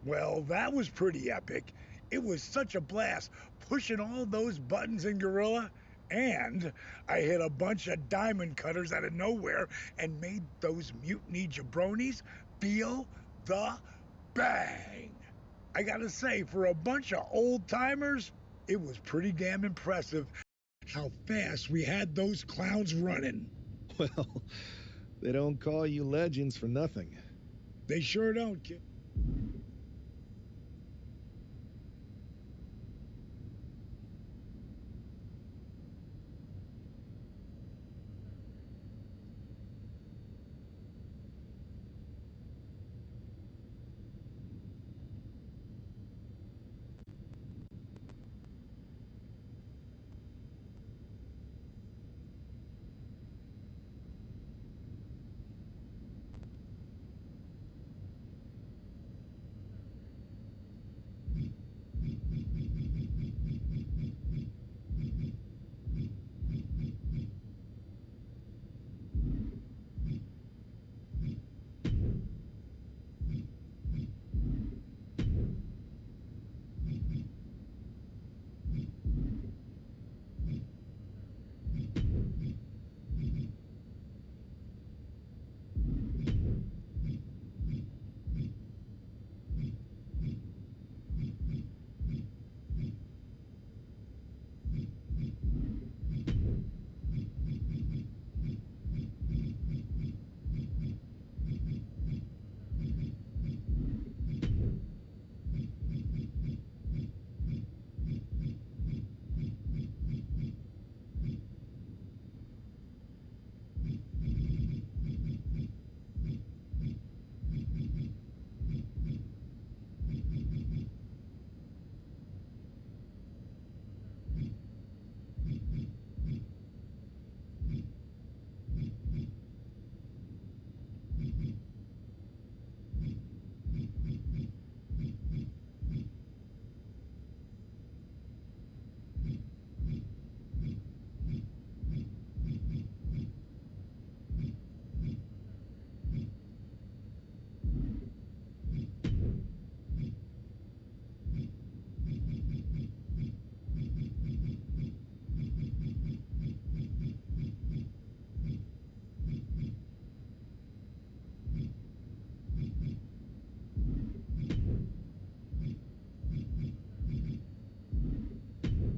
Well, that was pretty epic. It was such a blast pushing all those buttons in Gorilla, and I hit a bunch of diamond cutters out of nowhere and made those mutiny jabronis feel the bang. I gotta say, for a bunch of old timers, it was pretty damn impressive how fast we had those clowns running. Well, they don't call you legends for nothing. They sure don't, kid.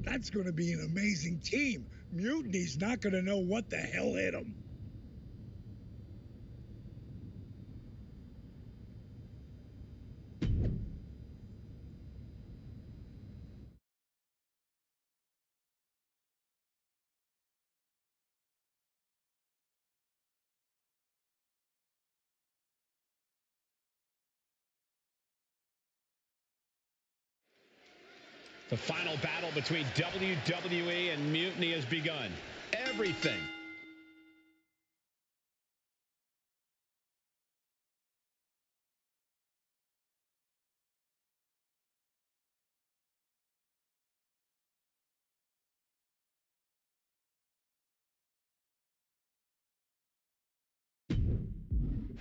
That's going to be an amazing team. Mutiny's not going to know what the hell hit them. The final battle between WWE and Mutiny has begun. Everything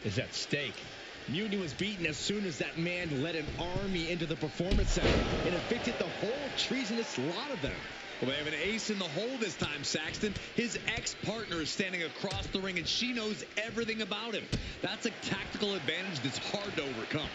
is at stake. Mutiny was beaten as soon as that man led an army into the performance center and evicted the whole treasonous lot of them. Well, they have an ace in the hole this time, Saxton. His ex-partner is standing across the ring, and she knows everything about him. That's a tactical advantage that's hard to overcome.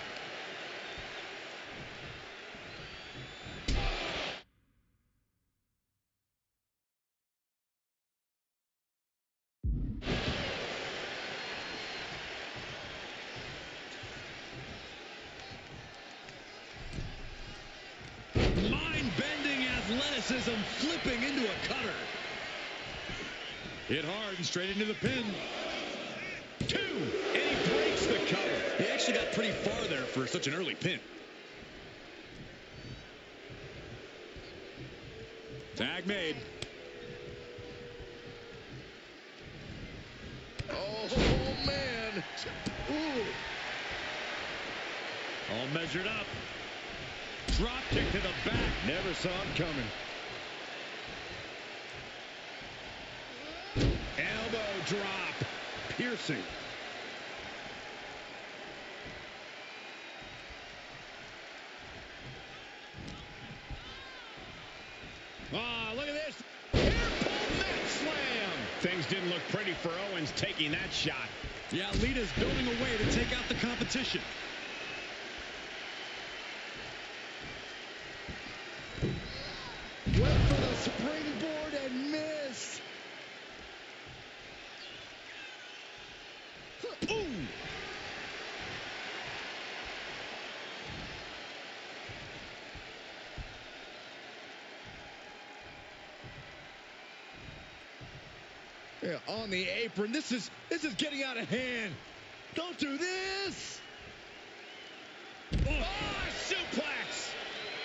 Mind-bending athleticism flipping into a cutter. Hit hard and straight into the pin. 2, and he breaks the cover. He actually got pretty far there for such an early pin. Tag made. Oh, man. Ooh. All measured up. Drop kick to the back. Never saw him coming. Elbow drop. Piercing. look at this. Airport mat slam. Things didn't look pretty for Owens taking that shot. Yeah, Lita's building a way to take out the competition. Went for the springboard and missed. Ooh. Yeah, on the apron. This is getting out of hand. Don't do this. Oh, suplex.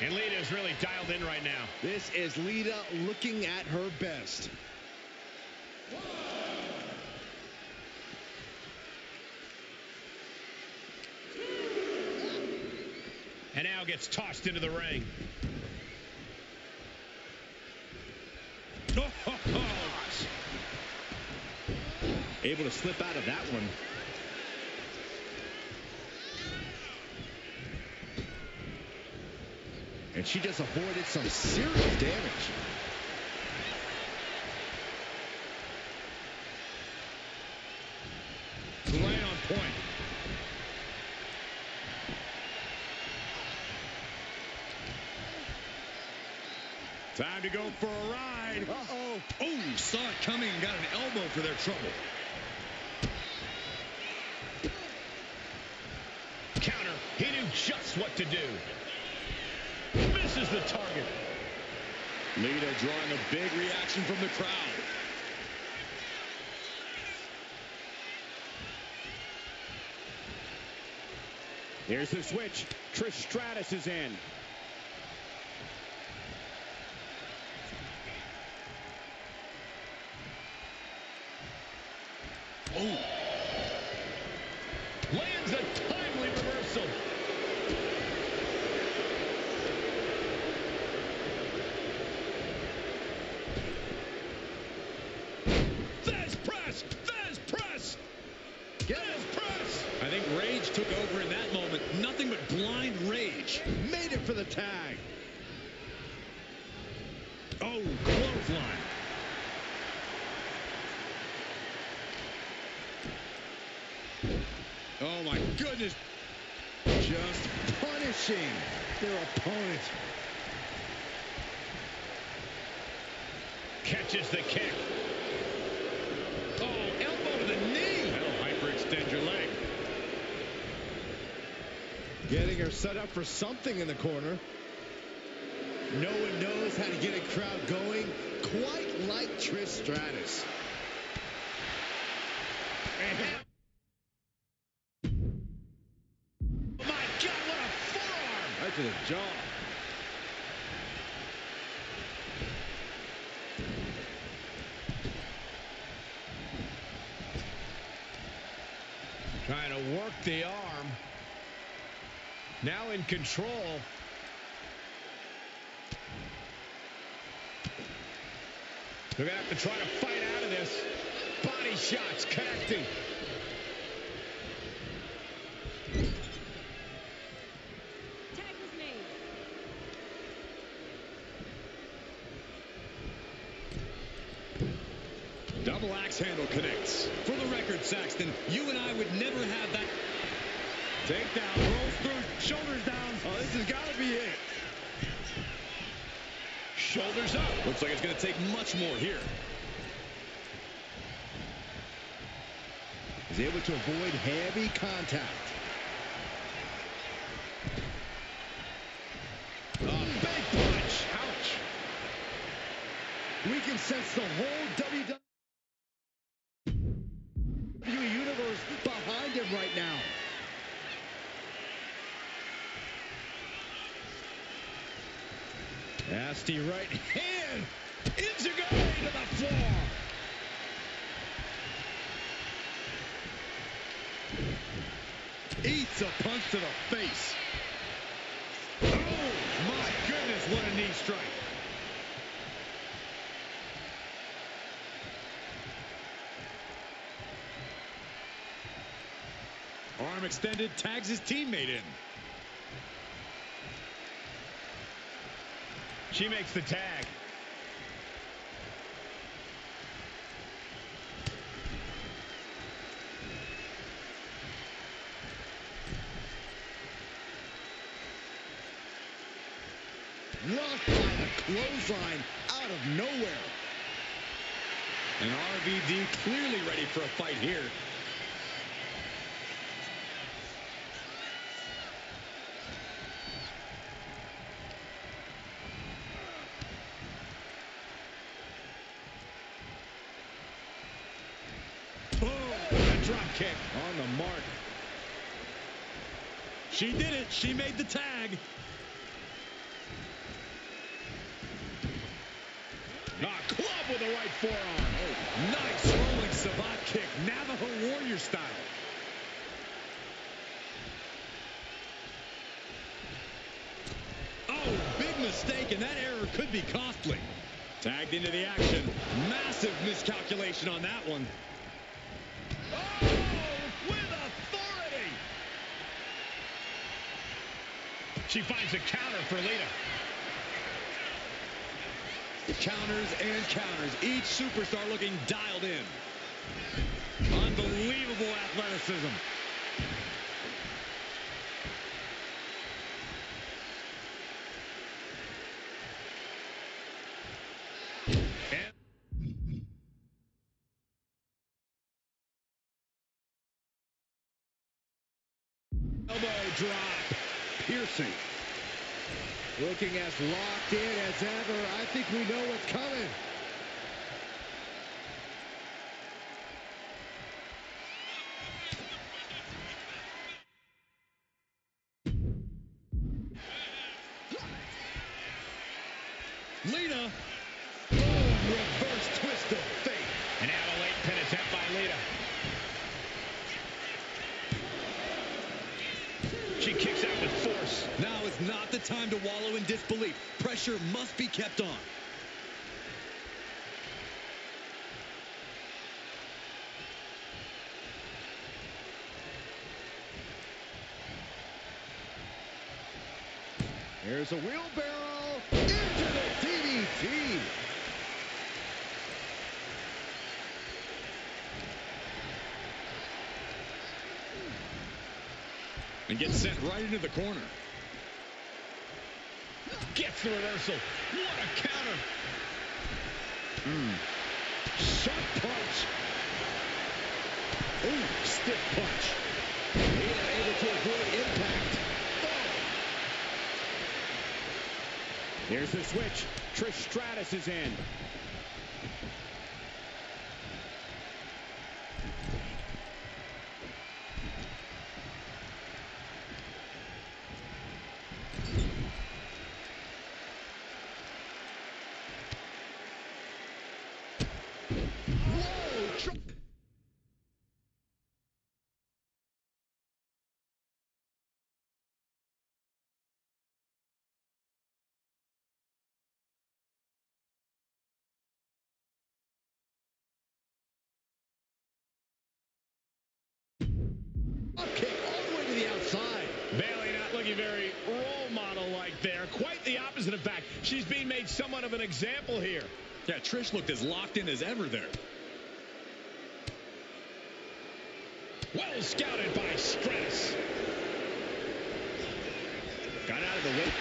And Lita's really dialed in right now. This is Lita looking at her best. And now gets tossed into the ring. Able to slip out of that one. And she just avoided some serious damage. Right on point. Time to go for a ride. Uh-oh. Oh, saw it coming and got an elbow for their trouble. Counter. He knew just what to do. Misses the target. Lita drawing a big reaction from the crowd. Here's the switch. Trish Stratus is in. Oh. Lands a timely reversal. Fez press! Fez press! Fez press! I think rage took over in that moment. Nothing but blind rage. Made it for the tag. Oh, clothesline. Oh, my goodness. Just punishing their opponent. Catches the kick. Oh, elbow to the knee. That'll hyperextend your leg. Getting her set up for something in the corner. No one knows how to get a crowd going quite like Trish Stratus. Oh my God, what a forearm! Right to the jaw. Trying to work the arm. Now in control. They're going to have to try to fight out of this. Body shots connecting. Tag was made. Double axe handle connects. For the record, Saxton, you and I would never have that. Takedown, rolls through, shoulders down. Oh, this has got to be it. Shoulders up. Looks like it's going to take much more here. Is able to avoid heavy contact. Big punch. Ouch. We can sense the whole WWE Universe behind him right now. Nasty right hand. Enziguri to the floor. Eats a punch to the face. Oh, my goodness, what a knee strike. Arm extended, tags his teammate in. She makes the tag. clothesline out of nowhere. And RVD clearly ready for a fight here. Boom! A drop kick On the mark. She did it. She made the tag. A club with the right forearm. Oh, nice rolling savate kick. Navajo Warrior style. Oh, big mistake, and that error could be costly. Tagged into the action. Massive miscalculation on that one. Oh, with authority. She finds a counter for Lita. Counters and counters. Each superstar looking dialed in. Unbelievable athleticism. Elbow drop. Piercing. Looking as locked in as ever. I think we know what's coming. Lita. Boom, reverse twist of fate. And now a late pin attempt by Lita. She kicks out with force. Now is not the time to wallow in disbelief. Pressure must be kept on. Here's a wheelbarrow into the DDT. And gets sent right into the corner. Gets the reversal. What a counter. Sharp punch. Ooh, stiff punch. Lita able to avoid impact. Here's the switch. Trish Stratus is in. Kick all the way to the outside. Bailey not looking very role model-like there. Quite the opposite, in fact. She's being made somewhat of an example here. Yeah, Trish looked as locked in as ever there. Well scouted by Stratus. Got out of the way.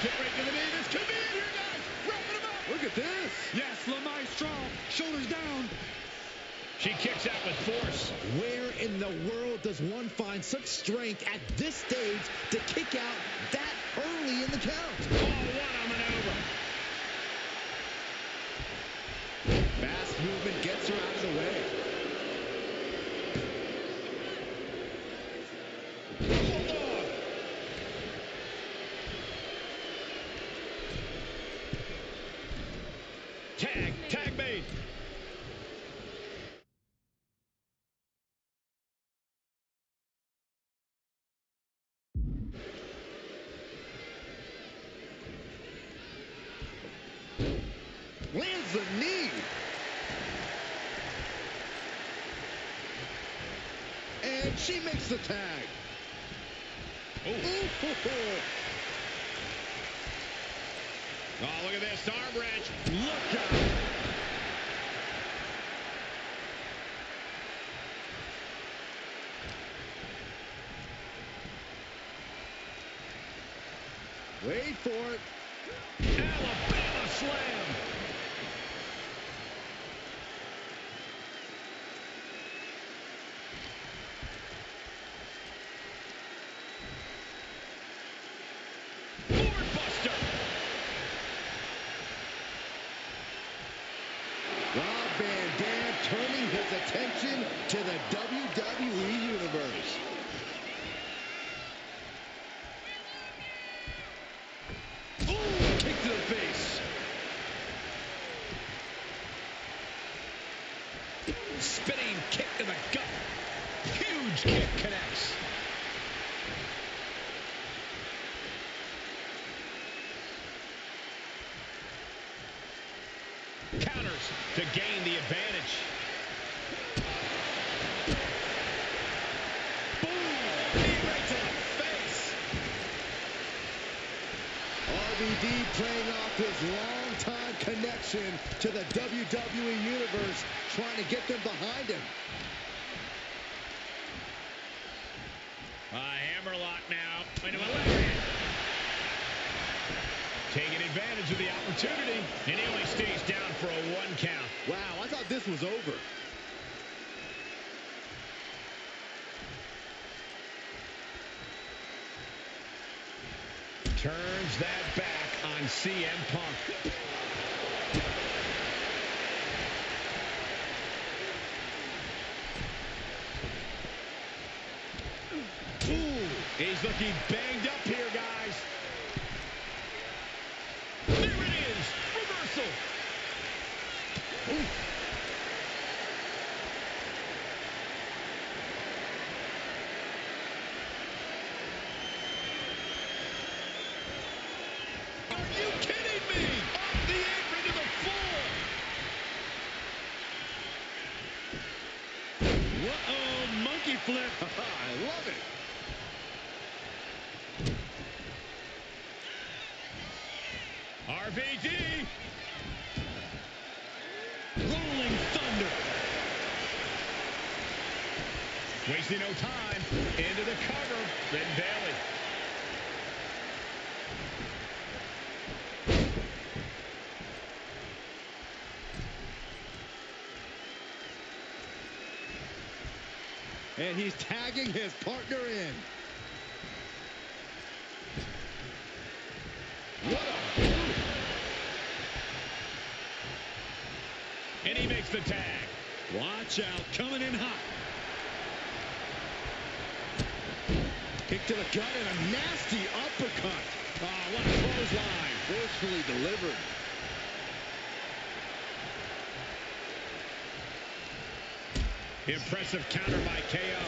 Kick right to the knee. This could be it here, guys. Wrapping him up. Look at this. Yes, La Maestro. Shoulders down. She kicks out with force. Where in the world does one find such strength at this stage to kick out that early in the count? Oh, what a maneuver. Fast movement gets her out of the way. Bulldog. Tag made. Lands the knee. And she makes the tag. Oh, look at this. Arm wrench. Look out. Wait for it. Alabama slam. Boardbuster. Rob Van Dam turning his attention to the WWE Universe. Ooh, kick to the face. Spinning kick to the gut. Huge kick connects. Counters to gain the advantage. Boom! Knee right to the face. RVD playing off his long-time connection to the WWE Universe, trying to get them behind him. Hammerlock now. Into a left hand. Taking advantage of the opportunity, and he only stays down for a 1 count. Wow, I thought this was over. Turns that back on CM Punk. Ooh, he's looking banged up here, guys. There it is. Reversal. Ooh. Are you kidding me? Off the apron to the floor. Whoa, monkey flip. I love it. RVD. Rolling thunder. Wasting no time. Into the cover. Then Bailey. And he's tagging his partner in. What a move. And he makes the tag. Watch out. Coming in hot. Kick to the gut and a nasty uppercut. Oh, what a clothesline. Forcefully delivered. Impressive counter by KO.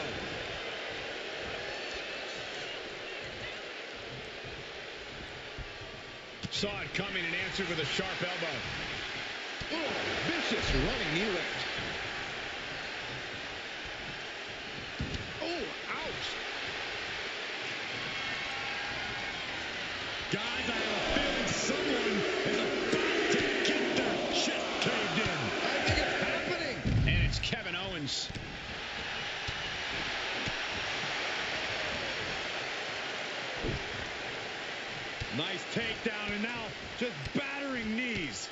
Saw it coming and answered with a sharp elbow. Oh, vicious running knee lift. Oh, ouch. Guys, I have a feeling someone is about to get their chest caved in. I think it's happening. And it's Kevin Owens. Nice takedown, and now just battering knees.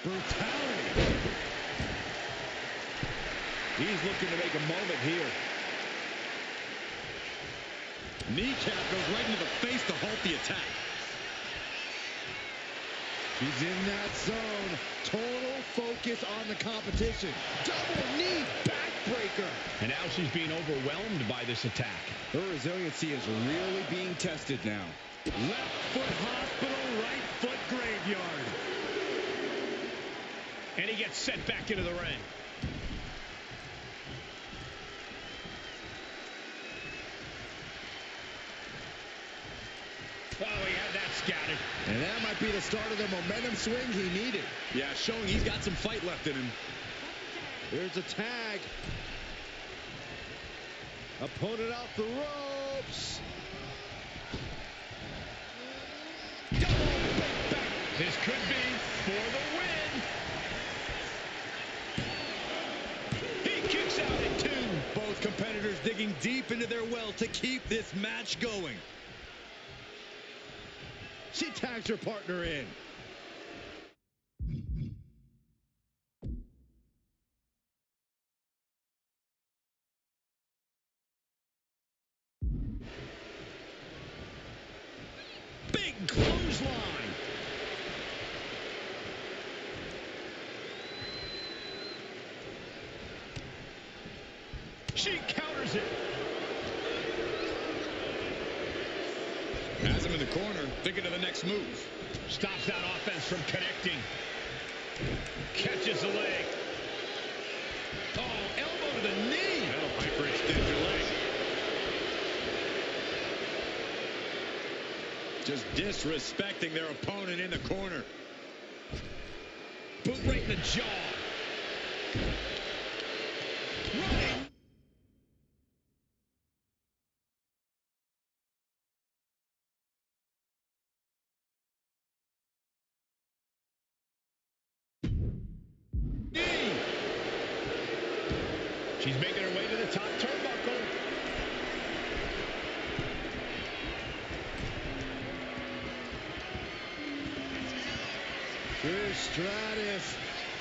Brutality. He's looking to make a moment here. Kneecap goes right into the face to halt the attack. He's in that zone. Total focus on the competition. Double knee backbreaker. And now she's being overwhelmed by this attack. Her resiliency is really being tested now. Left foot hospital, right foot graveyard. And he gets sent back into the ring. Oh, he had that scouted. And that might be the start of the momentum swing he needed. Yeah, showing he's got some fight left in him. Here's a tag. Opponent off the ropes. This could be for the win. He kicks out at 2. Both competitors digging deep into their well to keep this match going. She tags her partner in. Big clothesline. She counters it. Has him in the corner, thinking of the next move. Stops that offense from connecting. Catches the leg. Oh, elbow to the knee. That'll hyper extend your leg. Just disrespecting their opponent in the corner. Boot right in the jaw. Running. She's making her way to the top turnbuckle. Trish Stratus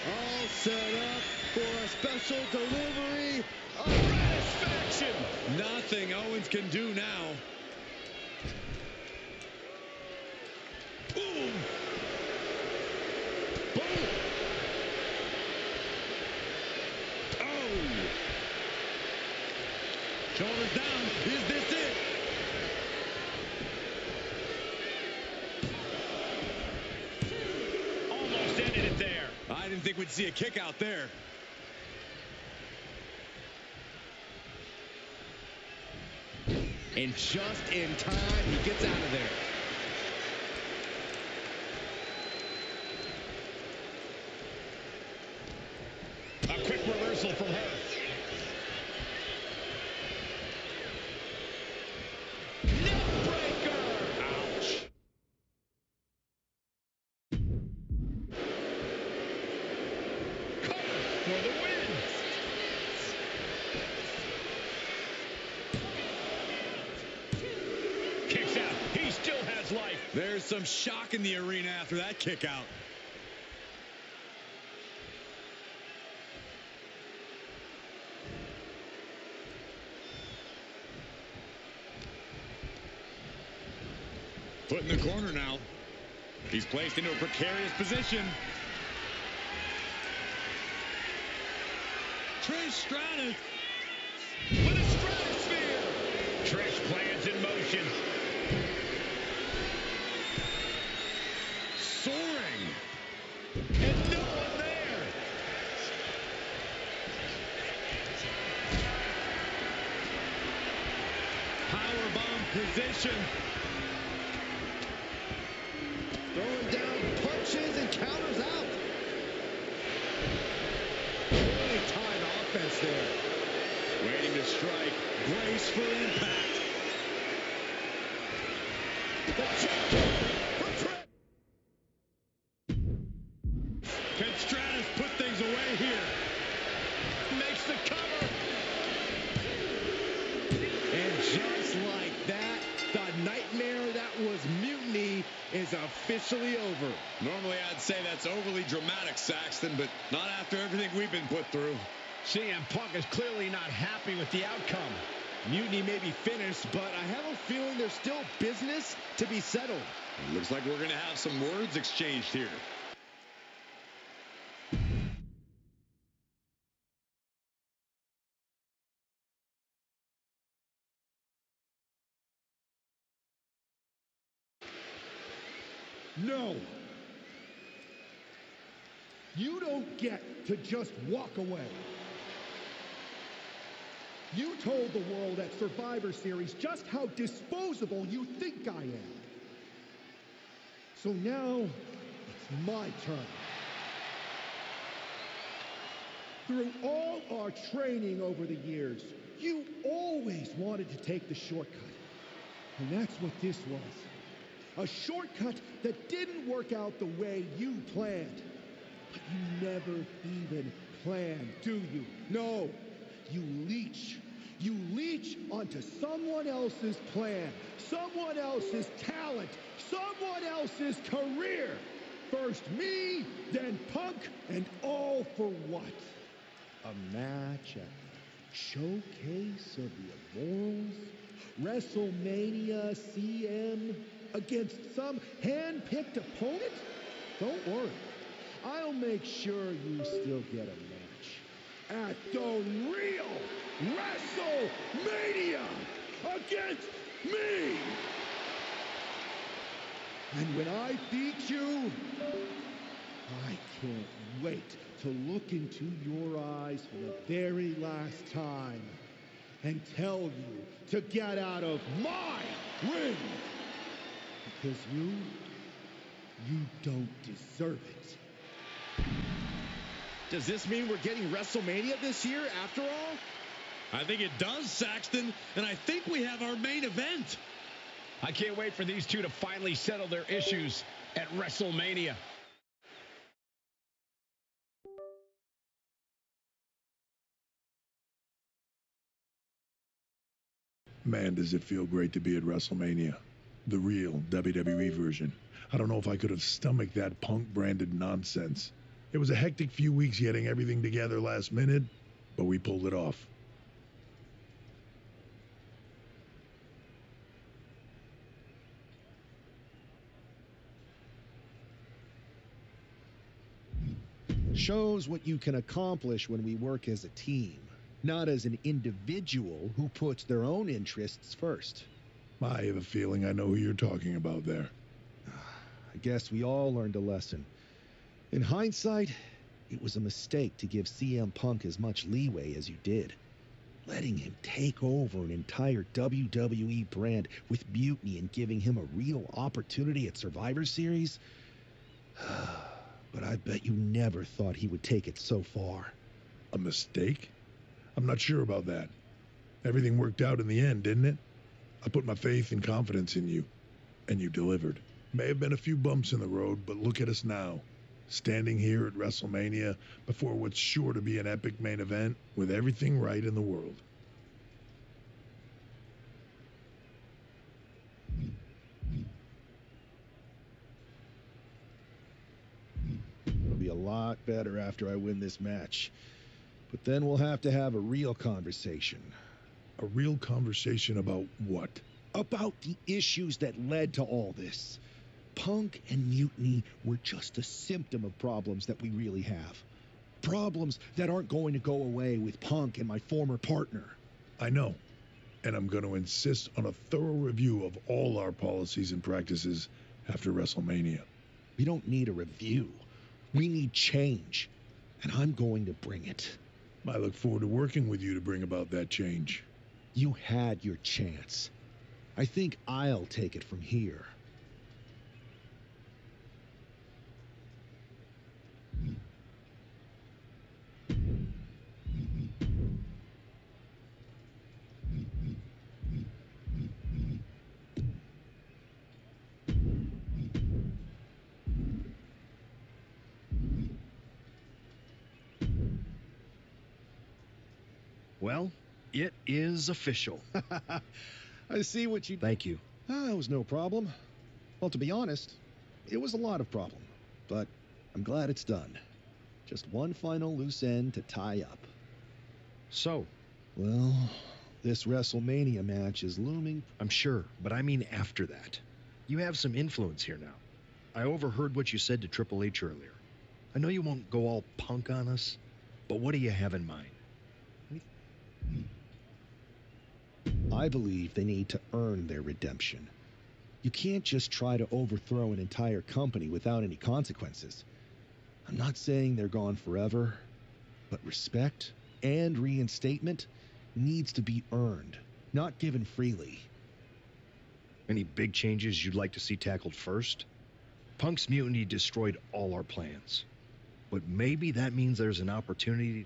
all set up for a special delivery of satisfaction. Nothing Owens can do now. Boom. Boom. Shoulders down. Is this it? Almost ended it there. I didn't think we'd see a kick out there. And just in time, he gets out of there. A quick reversal from her. Neckbreaker. Ouch. Cover for the win. Kicks out. He still has life. There's some shock in the arena after that kick out. Put in the corner now. He's placed into a precarious position. Trish Stratus with a stratosphere. Trish plans in motion. Soaring. And no one there. Powerbomb position. Throwing down punches and counters out. Really tight offense there. Waiting to strike. Brace for impact. The check for Trish. Can Stratus put things away here? Makes the cover. And just like that, the nightmare that was Mutiny is officially over. Normally I'd say that's overly dramatic, Saxton, but not after everything we've been put through. CM Punk is clearly not happy with the outcome. Mutiny may be finished, but I have a feeling there's still business to be settled. Looks like we're going to have some words exchanged here. No. You don't get to just walk away. You told the world at Survivor Series just how disposable you think I am. So now, it's my turn. Through all our training over the years, you always wanted to take the shortcut. And that's what this was. A shortcut that didn't work out the way you planned. But you never even planned, do you? No, you leech. You leech onto someone else's plan, someone else's talent, someone else's career. First me, then Punk, and all for what? A match at the Showcase of the Immortals? WrestleMania CM against some hand-picked opponent? Don't worry. I'll make sure you still get a match at the real WrestleMania against me. And when I beat you, I can't wait to look into your eyes for the very last time and tell you to get out of my ring. Because you don't deserve it. Does this mean we're getting WrestleMania this year after all? I think it does, Saxton, and I think we have our main event. I can't wait for these two to finally settle their issues at WrestleMania. Man, does it feel great to be at WrestleMania. The real WWE version. I don't know if I could have stomached that Punk-branded nonsense. It was a hectic few weeks getting everything together last minute, but we pulled it off. Shows what you can accomplish when we work as a team, not as an individual who puts their own interests first. I have a feeling I know who you're talking about there. I guess we all learned a lesson. In hindsight, it was a mistake to give CM Punk as much leeway as you did. Letting him take over an entire WWE brand with Mutiny and giving him a real opportunity at Survivor Series? But I bet you never thought he would take it so far. A mistake? I'm not sure about that. Everything worked out in the end, didn't it? I put my faith and confidence in you, and you delivered. May have been a few bumps in the road, but look at us now. Standing here at WrestleMania before what's sure to be an epic main event with everything right in the world. It'll be a lot better after I win this match. But then we'll have to have a real conversation. A real conversation about what? About the issues that led to all this. Punk and Mutiny were just a symptom of problems that we really have. Problems that aren't going to go away with Punk and my former partner. I know. And I'm going to insist on a thorough review of all our policies and practices after WrestleMania. We don't need a review. We need change. And I'm going to bring it. I look forward to working with you to bring about that change. You had your chance. I think I'll take it from here. Well, it is official. I see what you... Thank you. It was no problem. Well, to be honest, it was a lot of problem. But I'm glad it's done. Just one final loose end to tie up. So? Well, this WrestleMania match is looming. I'm sure, but I mean after that. You have some influence here now. I overheard what you said to Triple H earlier. I know you won't go all Punk on us, but what do you have in mind? I believe they need to earn their redemption. You can't just try to overthrow an entire company without any consequences. I'm not saying they're gone forever, but respect and reinstatement needs to be earned, not given freely. Any big changes you'd like to see tackled first? Punk's mutiny destroyed all our plans. But maybe that means there's an opportunity.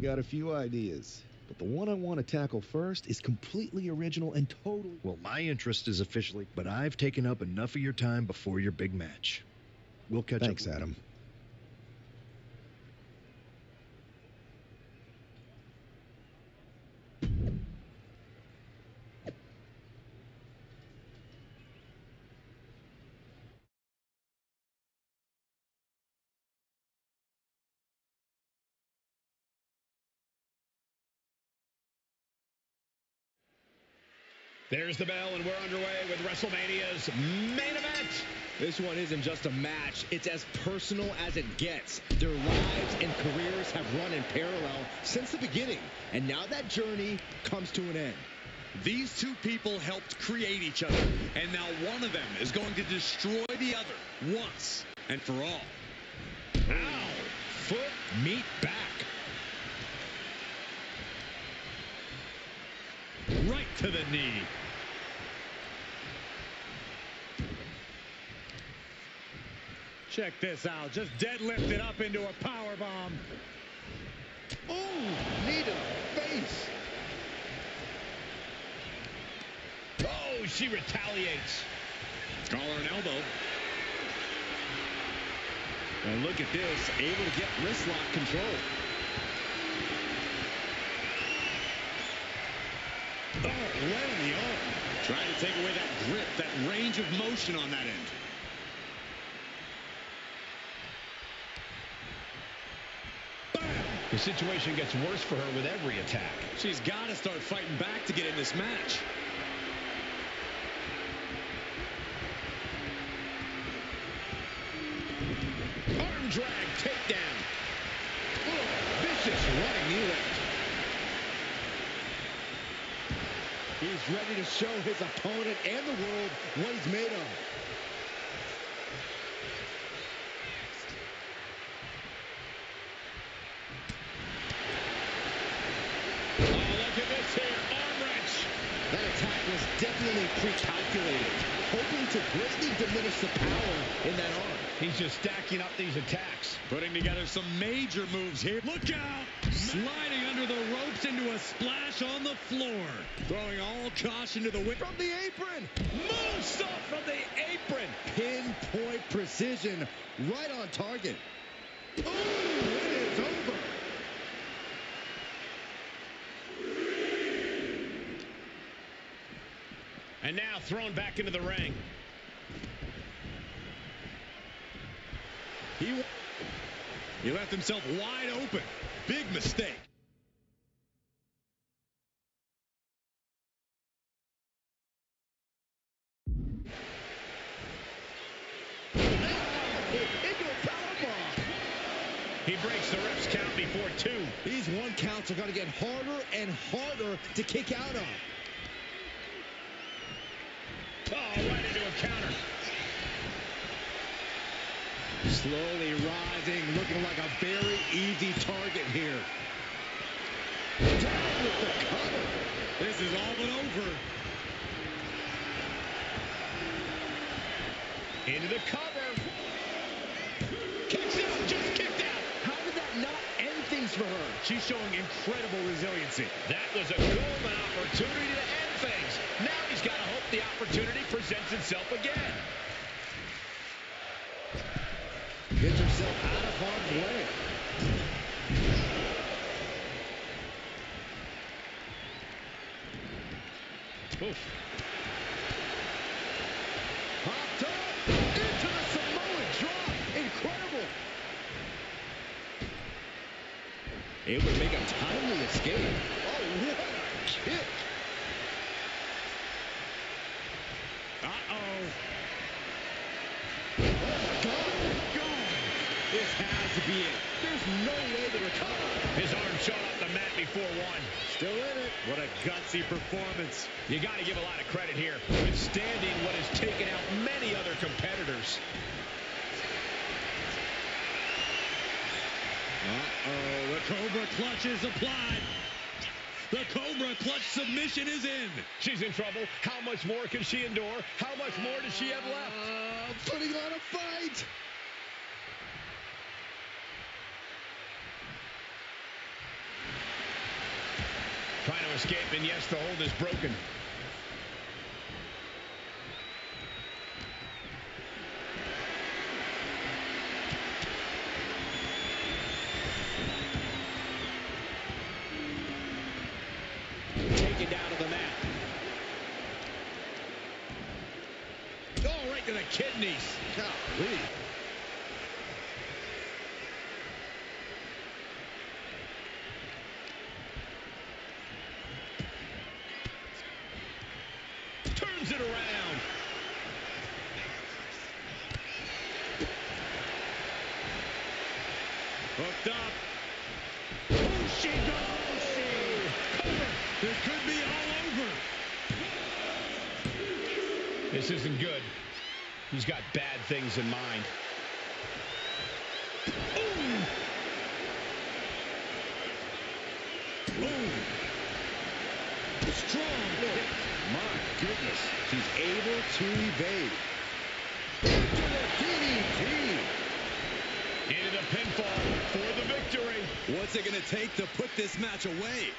I've got a few ideas, but the one I want to tackle first is completely original and totally... Well, my interest is officially, but I've taken up enough of your time before your big match. We'll catch up. Thanks, Adam. There's the bell, and we're underway with WrestleMania's main event. This one isn't just a match. It's as personal as it gets. Their lives and careers have run in parallel since the beginning, and now that journey comes to an end. These two people helped create each other, and now one of them is going to destroy the other once and for all. Ow! Foot meet back. Right to the knee. Check this out. Just deadlifted up into a power bomb. Oh, knee to the face. Oh, she retaliates. Collar and elbow. And look at this, able to get wrist lock control. Oh, right in the arm. Trying to take away that grip, that range of motion on that end. The situation gets worse for her with every attack. She's got to start fighting back to get in this match. Arm drag, takedown. Oh, vicious running knee lift. He's ready to show his opponent and the world what he's made of. That attack was definitely pre-calculated, hoping to greatly diminish the power in that arm. He's just stacking up these attacks. Putting together some major moves here. Look out! Sliding under the ropes into a splash on the floor. Throwing all caution to the wind. From the apron! Moonsault from the apron! Pinpoint precision, right on target. Oh, it is over! And now thrown back into the ring. He left himself wide open. Big mistake. He breaks the ref's count before 2. These one counts are going to get harder and harder to kick out of. Oh, right into a counter. Slowly rising, looking like a very easy target here. Down with the cutter. This is all but over. Into the cover. Kicks out, just kicked out. How did that not end things for her? She's showing incredible resiliency. That was a golden opportunity to end things. Now he's got to hope the opportunity presents itself again. Gets herself out of harm's way. Oof. Popped up into the Samoan drop. Incredible. It would make a timely escape. Oh, what a kick. Uh-oh. Oh, my God. This has to be it. There's no way to recover. His arm shot off the mat before 1. Still in it. What a gutsy performance. You got to give a lot of credit here, withstanding what has taken out many other competitors. Uh-oh, the Cobra clutch is applied. The Cobra clutch submission is in. She's in trouble. How much more can she endure? How much more does she have left? Putting on a fight. escape, and yes, the hold is broken. Taken down to the mat. Oh, right to the kidneys. Golly. Turns it around. Hooked up. She goes. It could be all over. This isn't good. He's got bad things in mind. Ooh. Boom. Strong hit. My goodness. She's able to evade. Into the DDT. Into the pinfall for the victory. What's it going to take to put this match away?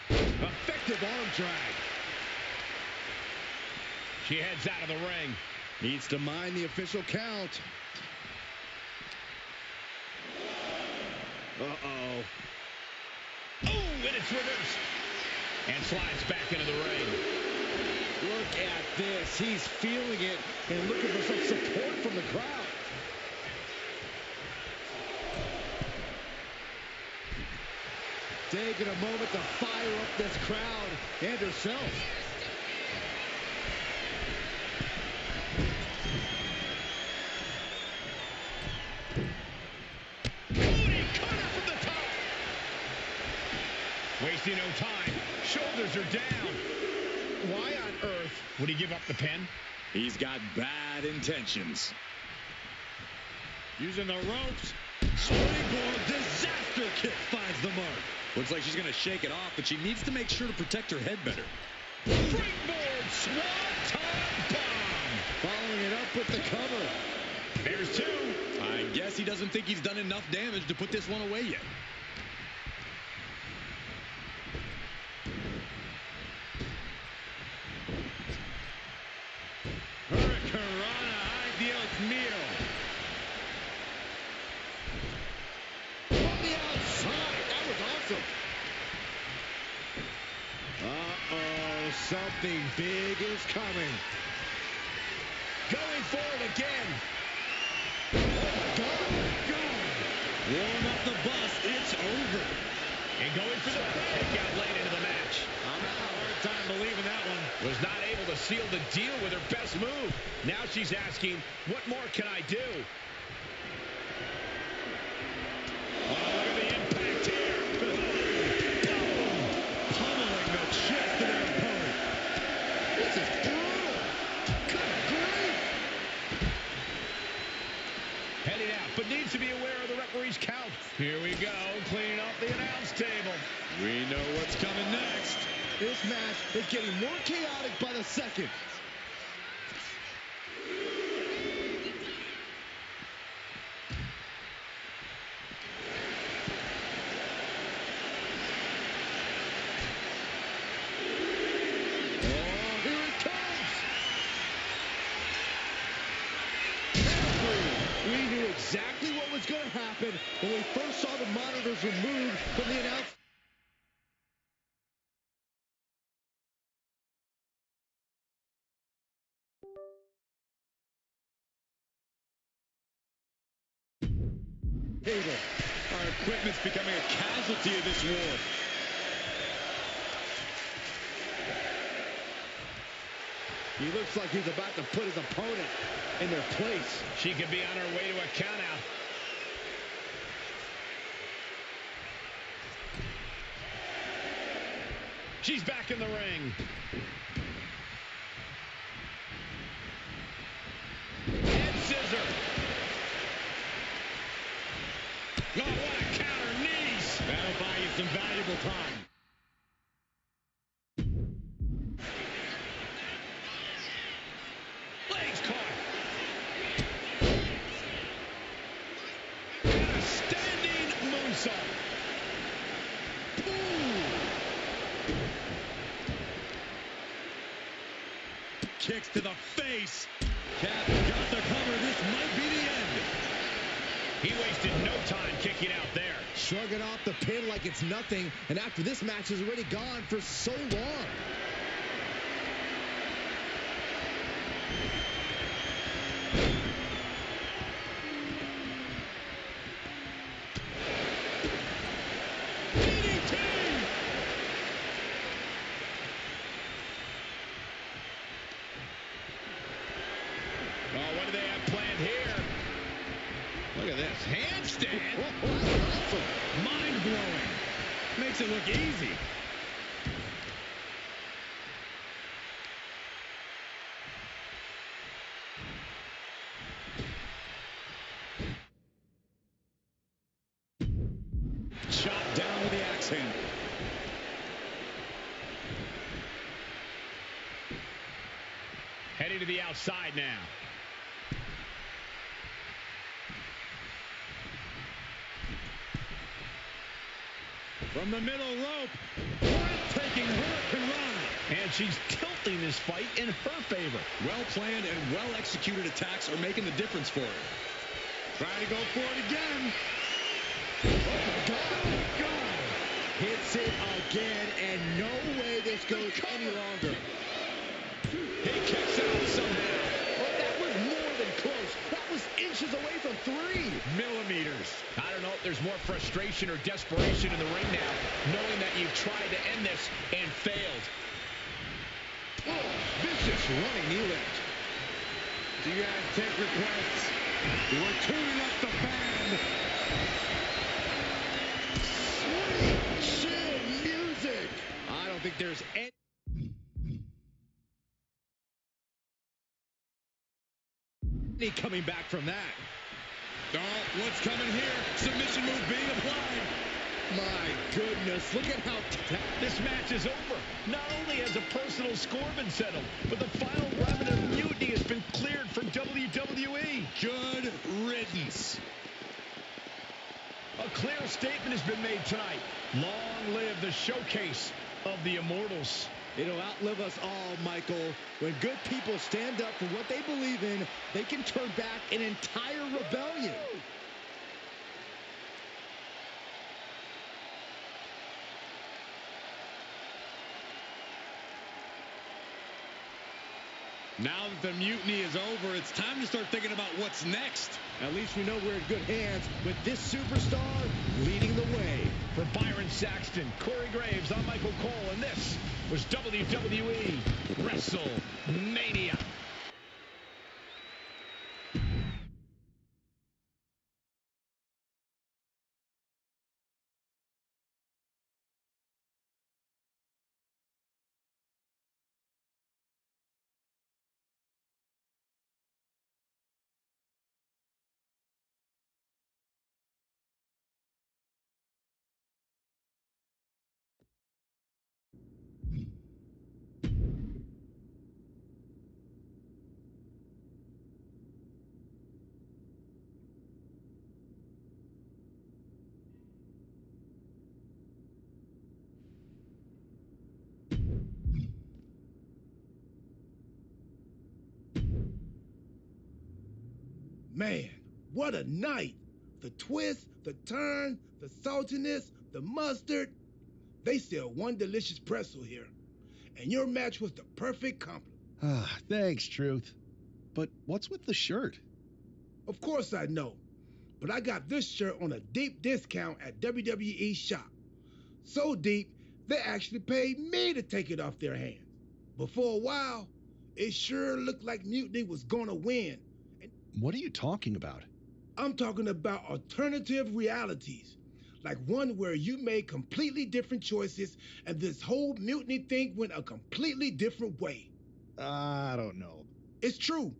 Effective arm drag. She heads out of the ring. Needs to mind the official count. Uh-oh. Oh, and it's reversed. And slides back into the ring. Look at this. He's feeling it and looking for some support from the crowd. Taking a moment to fire up this crowd and herself. Wasting no time. Shoulders are down. Why on earth would he give up the pin? He's got bad intentions. Using the ropes. Springboard disaster kick finds the mark. Looks like she's going to shake it off, but she needs to make sure to protect her head better. Springboard swanton bomb. Following it up with the cover. There's two. I guess he doesn't think he's done enough damage to put this one away yet. Hurricanrana, ideal meal. From the outside. That was awesome. Uh-oh. Something big is coming. Going for it again. Warm up the bus. It's over. And going for the kick out late into the match. I'm having a hard time believing that one. Was not able to seal the deal with her best move. Now she's asking, what more can I do? Oh, look at the impact here. Pummeling the chest of their opponent. This is brutal. Good grief. Heading out, but needs to be aware of the referee's count. Here we go, cleaning up the announce table. We know what's coming next. This match is getting more chaotic by the second. Oh, here it comes. We knew exactly what was going to happen when we first saw the monitors removed from the announce. Our equipment's becoming a casualty of this war. He looks like he's about to put his opponent in their place. She could be on her way to a countout. She's back in the ring. Head scissor. Oh, what a counter, knees. That'll buy you some valuable time. Legs caught. And a stand kicks to the face. Cap got the cover. This might be the end. He wasted no time kicking out there. Shrugging off the pin like it's nothing, and after this match is already gone for so long. Oh, what do they have planned here? Look at this. Handstand. Awesome. Mind-blowing. Makes it look easy. Chop down with the axe handle. Heading to the outside now. From the middle rope, breathtaking hurricanrana. And she's tilting this fight in her favor. Well-planned and well-executed attacks are making the difference for her. Trying to go for it again. Oh, God. Hits it again, and no way this goes any longer. He kicks out somehow. Oh, that was more than close. That was inches away from 3 Millimeters. I don't know if there's more frustration or desperation in the ring now, knowing that you've tried to end this and failed. Oh, vicious running knee lift. Do you guys take requests? We're tuning up the band. Sweet chin music. I don't think there's any coming back from that. Oh, what's coming here? Submission move being applied. My goodness, look at how This match is over. Not only has a personal score been settled, but the final remnant of mutiny has been cleared for WWE. Good riddance. A clear statement has been made tonight. Long live the showcase of the Immortals. It'll outlive us all, Michael. When good people stand up for what they believe in, they can turn back an entire rebellion. Now that the mutiny is over, it's time to start thinking about what's next. At least we know we're in good hands with this superstar leading the way. For Byron Saxton, Corey Graves, I'm Michael Cole, and this was WWE WrestleMania. Man, what a night. The twist, the turn, the saltiness, the mustard. They sell one delicious pretzel here. And your match was the perfect compliment. Ah, thanks, Truth. But what's with the shirt? Of course I know. But I got this shirt on a deep discount at WWE shop. So deep, they actually paid me to take it off their hands. But for a while, it sure looked like Mutiny was gonna win. What are you talking about? I'm talking about alternative realities, like one where you made completely different choices and this whole mutiny thing went a completely different way. I don't know. It's true.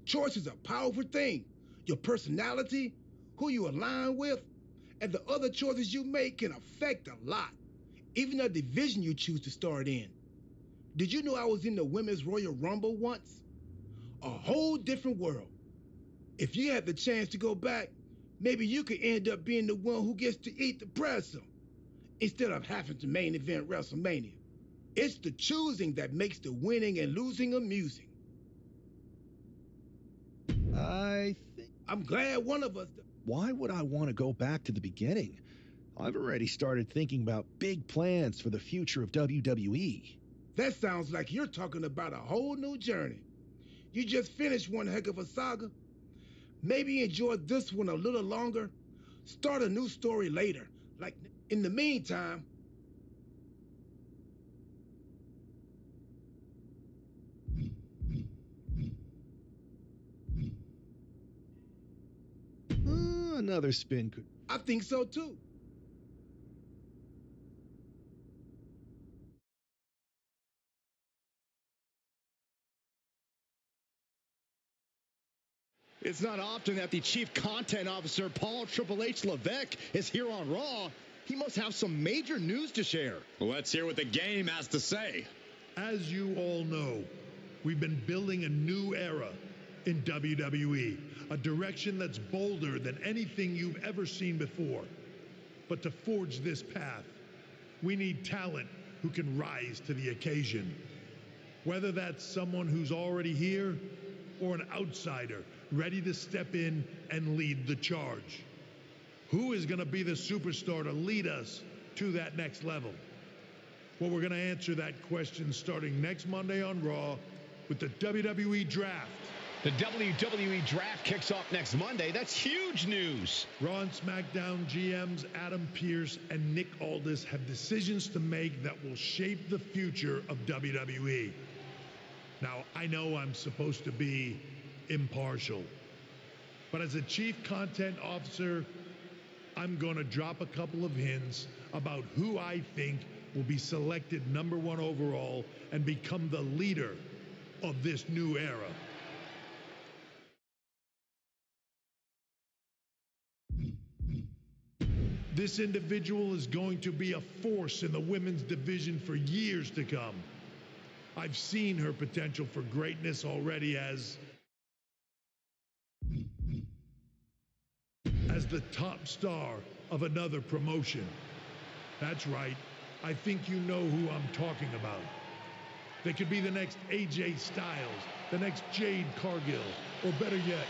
Choice is a powerful thing. Your personality, who you align with, and the other choices you make can affect a lot, even the division you choose to start in. Did you know I was in the Women's Royal Rumble once? A whole different world. If you had the chance to go back, maybe you could end up being the one who gets to eat the pretzel instead of having to main event WrestleMania. It's the choosing that makes the winning and losing amusing. I think... I'm glad one of us... Why would I want to go back to the beginning? I've already started thinking about big plans for the future of WWE. That sounds like you're talking about a whole new journey. You just finished one heck of a saga. Maybe enjoy this one a little longer. Start a new story later. Like, in the meantime... Another spin could... I think so too. It's not often that the Chief Content Officer, Paul Triple H Levesque, is here on Raw. He must have some major news to share. Well, let's hear what the game has to say. As you all know, we've been building a new era in WWE, a direction that's bolder than anything you've ever seen before. But to forge this path, we need talent who can rise to the occasion. Whether that's someone who's already here or an outsider ready to step in and lead the charge. Who is going to be the superstar to lead us to that next level? Well, we're going to answer that question starting next Monday on Raw with the WWE Draft. The WWE Draft kicks off next Monday. That's huge news. Raw and SmackDown GMs Adam Pearce and Nick Aldis have decisions to make that will shape the future of WWE. Now, I know I'm supposed to be impartial, but as a Chief Content Officer, I'm going to drop a couple of hints about who I think will be selected #1 overall and become the leader of this new era. This individual is going to be a force in the women's division for years to come. I've seen her potential for greatness already as the top star of another promotion. That's right. I think you know who I'm talking about. They could be the next AJ Styles, the next Jade Cargill, or better yet,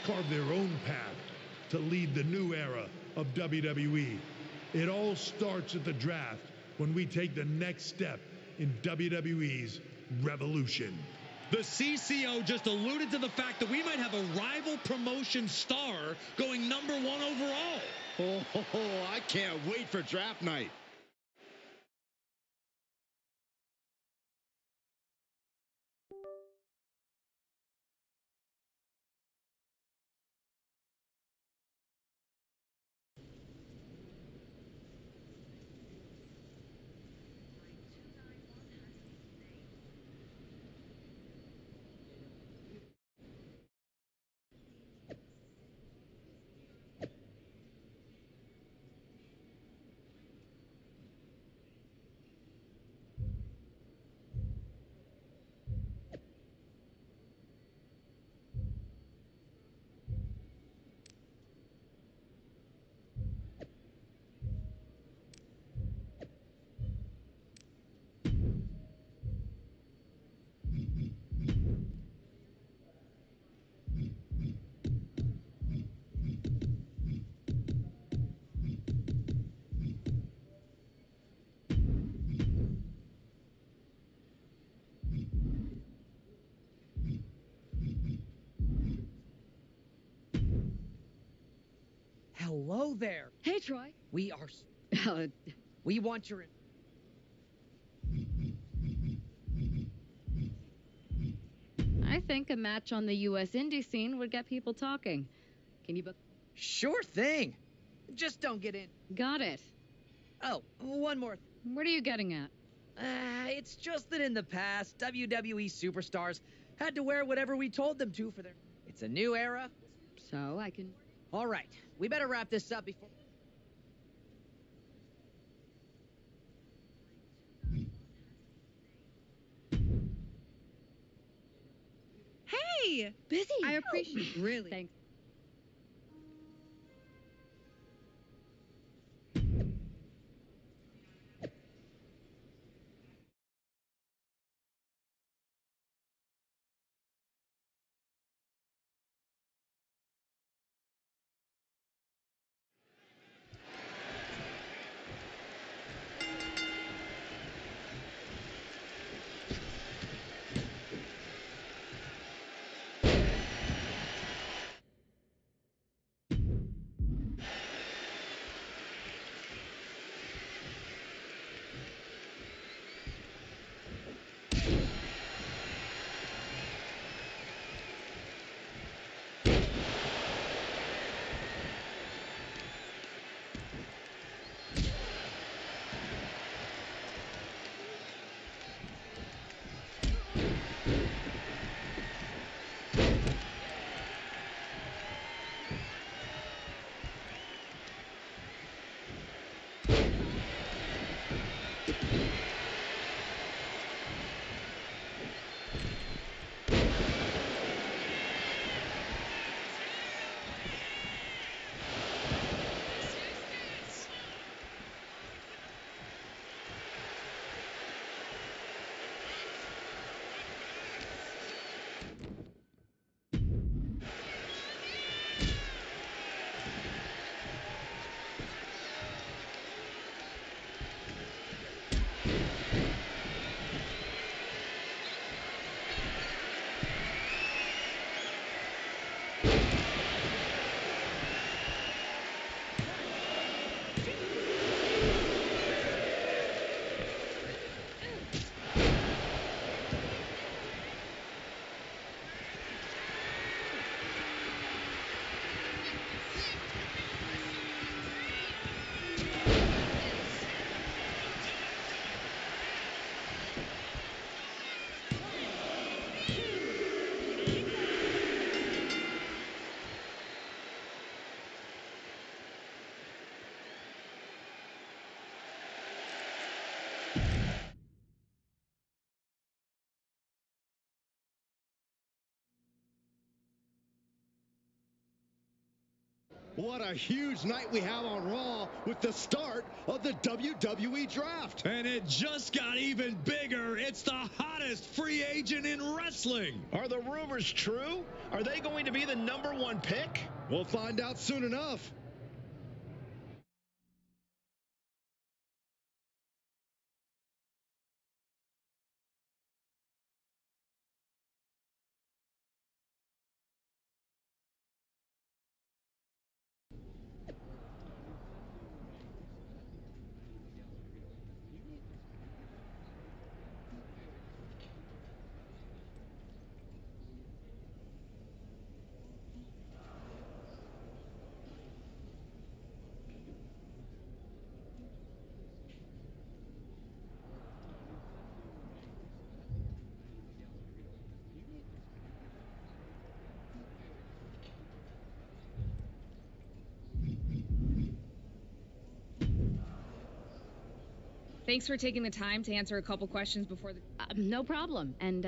carve their own path to lead the new era of WWE. It all starts at the draft when we take the next step in WWE's revolution. The CCO just alluded to the fact that we might have a rival promotion star going #1 overall. Oh, I can't wait for draft night. Hello there. Hey, Troy. We are... Uh, We want your... I think a match on the U.S. indie scene would get people talking. Can you book? Sure thing. Just don't get in. Got it. Oh, one more. What are you getting at? It's just that in the past, WWE superstars had to wear whatever we told them to for their... It's a new era. So I can... All right, we better wrap this up before... Hey! Busy. I appreciate it. Really. Thanks. What a huge night we have on Raw with the start of the WWE Draft. And it just got even bigger. It's the hottest free agent in wrestling. Are the rumors true? Are they going to be the #1 pick? We'll find out soon enough. Thanks for taking the time to answer a couple questions before the... No problem. And,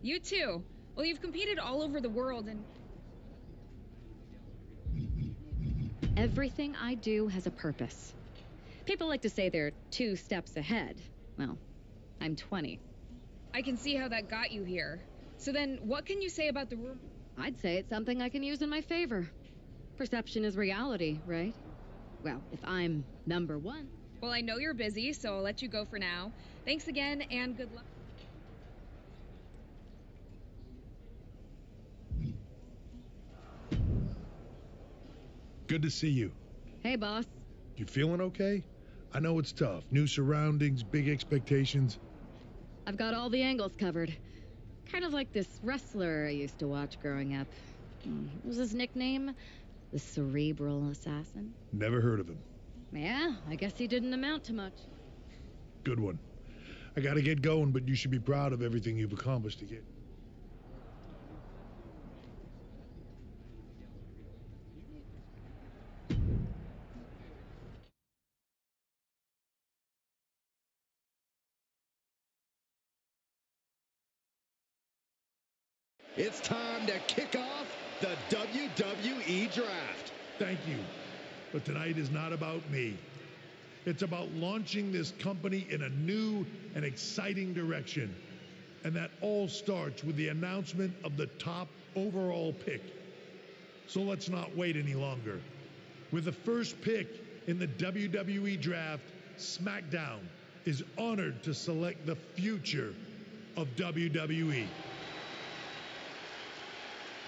You too. Well, you've competed all over the world and... everything I do has a purpose. People like to say they're 2 steps ahead. Well, I'm 20. I can see how that got you here. So then, what can you say about the rumor? I'd say it's something I can use in my favor. Perception is reality, right? Well, if I'm #1. Well, I know you're busy, so I'll let you go for now. Thanks again, and good luck. Good to see you. Hey, boss. You feeling okay? I know it's tough. New surroundings, big expectations. I've got all the angles covered. Kind of like this wrestler I used to watch growing up. What was his nickname? The Cerebral Assassin? Never heard of him. Yeah, I guess he didn't amount to much. Good one. I gotta get going, but you should be proud of everything you've accomplished to get. It's time to kick off the WWE Draft. Thank you. But tonight is not about me. It's about launching this company in a new and exciting direction. And that all starts with the announcement of the top overall pick. So let's not wait any longer. With the first pick in the WWE Draft, SmackDown is honored to select the future of WWE.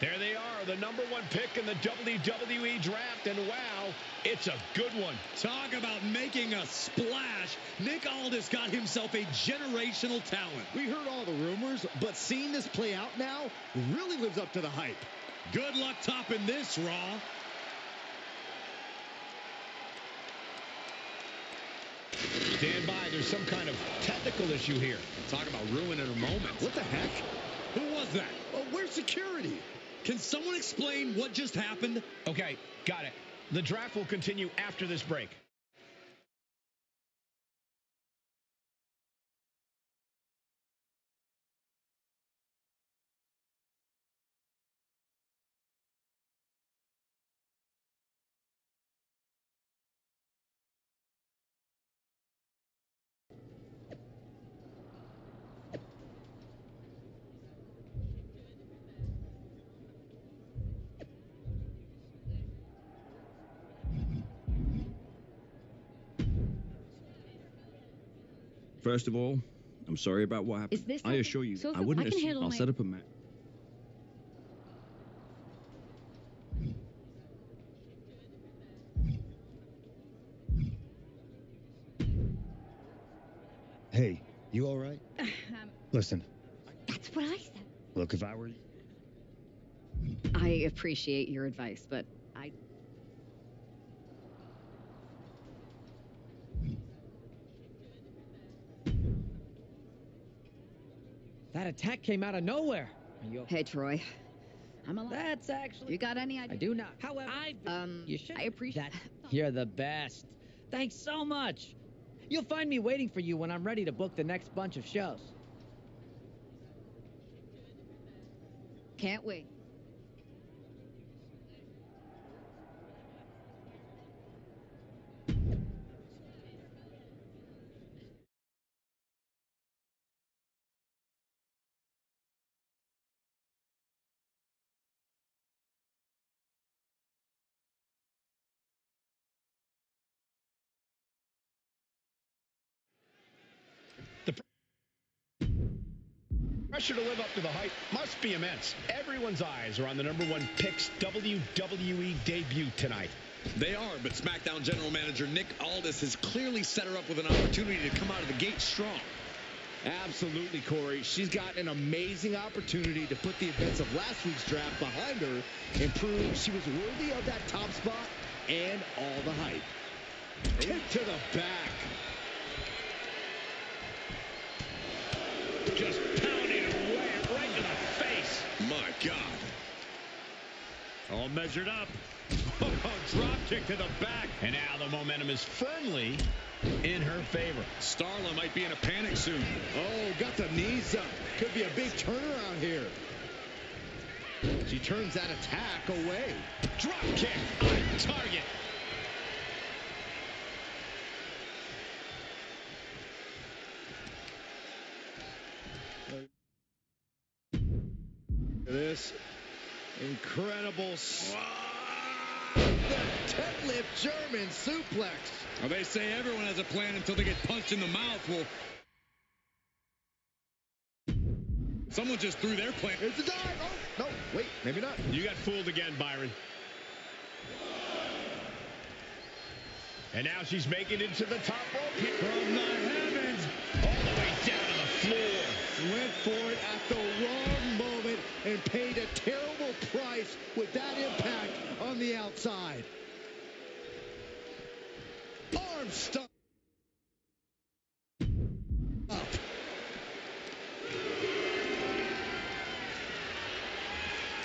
There they are, the #1 pick in the WWE Draft, and wow, it's a good one. Talk about making a splash. Nick Aldis got himself a generational talent. We heard all the rumors, but seeing this play out now really lives up to the hype. Good luck topping this, Raw. Stand by, there's some kind of technical issue here. Talk about ruining a moment. What the heck? Who was that? Oh, where's security? Can someone explain what just happened? Okay, got it. The draft will continue after this break. First of all, I'm sorry about what happened. Is this I assure you, so I wouldn't I can assume. handle I'll my... set up a match. Hey, you all right? Listen, That's what I said. look, if I were... I appreciate your advice, but I... That attack came out of nowhere. Are you okay? Hey, Troy. I'm alive. That's actually... You got any idea? I do not. However, you should... I appreciate... You're the best. Thanks so much. You'll find me waiting for you when I'm ready to book the next bunch of shows. Can't wait. pressure to live up to the hype must be immense. Everyone's eyes are on the #1 Picks WWE debut tonight. They are, but SmackDown General Manager Nick Aldis has clearly set her up with an opportunity to come out of the gate strong. Absolutely, Corey. She's got an amazing opportunity to put the events of last week's draft behind her and prove she was worthy of that top spot and all the hype. Kick to the back. Just pounding away right to the face. My God. All measured up. Oh, drop kick to the back. And now the momentum is firmly in her favor. Starla might be in a panic soon. Oh, got the knees up. Could be a big turnaround here. She turns that attack away. Drop kick on target. This incredible the deadlift German suplex. Well, they say everyone has a plan until they get punched in the mouth. Well, someone just threw their plan. It's a dive. Oh, no, wait, maybe not. You got fooled again, Byron. And now she's making it to the top rope. From the heavens. All the way down to the floor. Went for it at the wrong moment and paid a terrible price with that impact on the outside. Arm stuck up.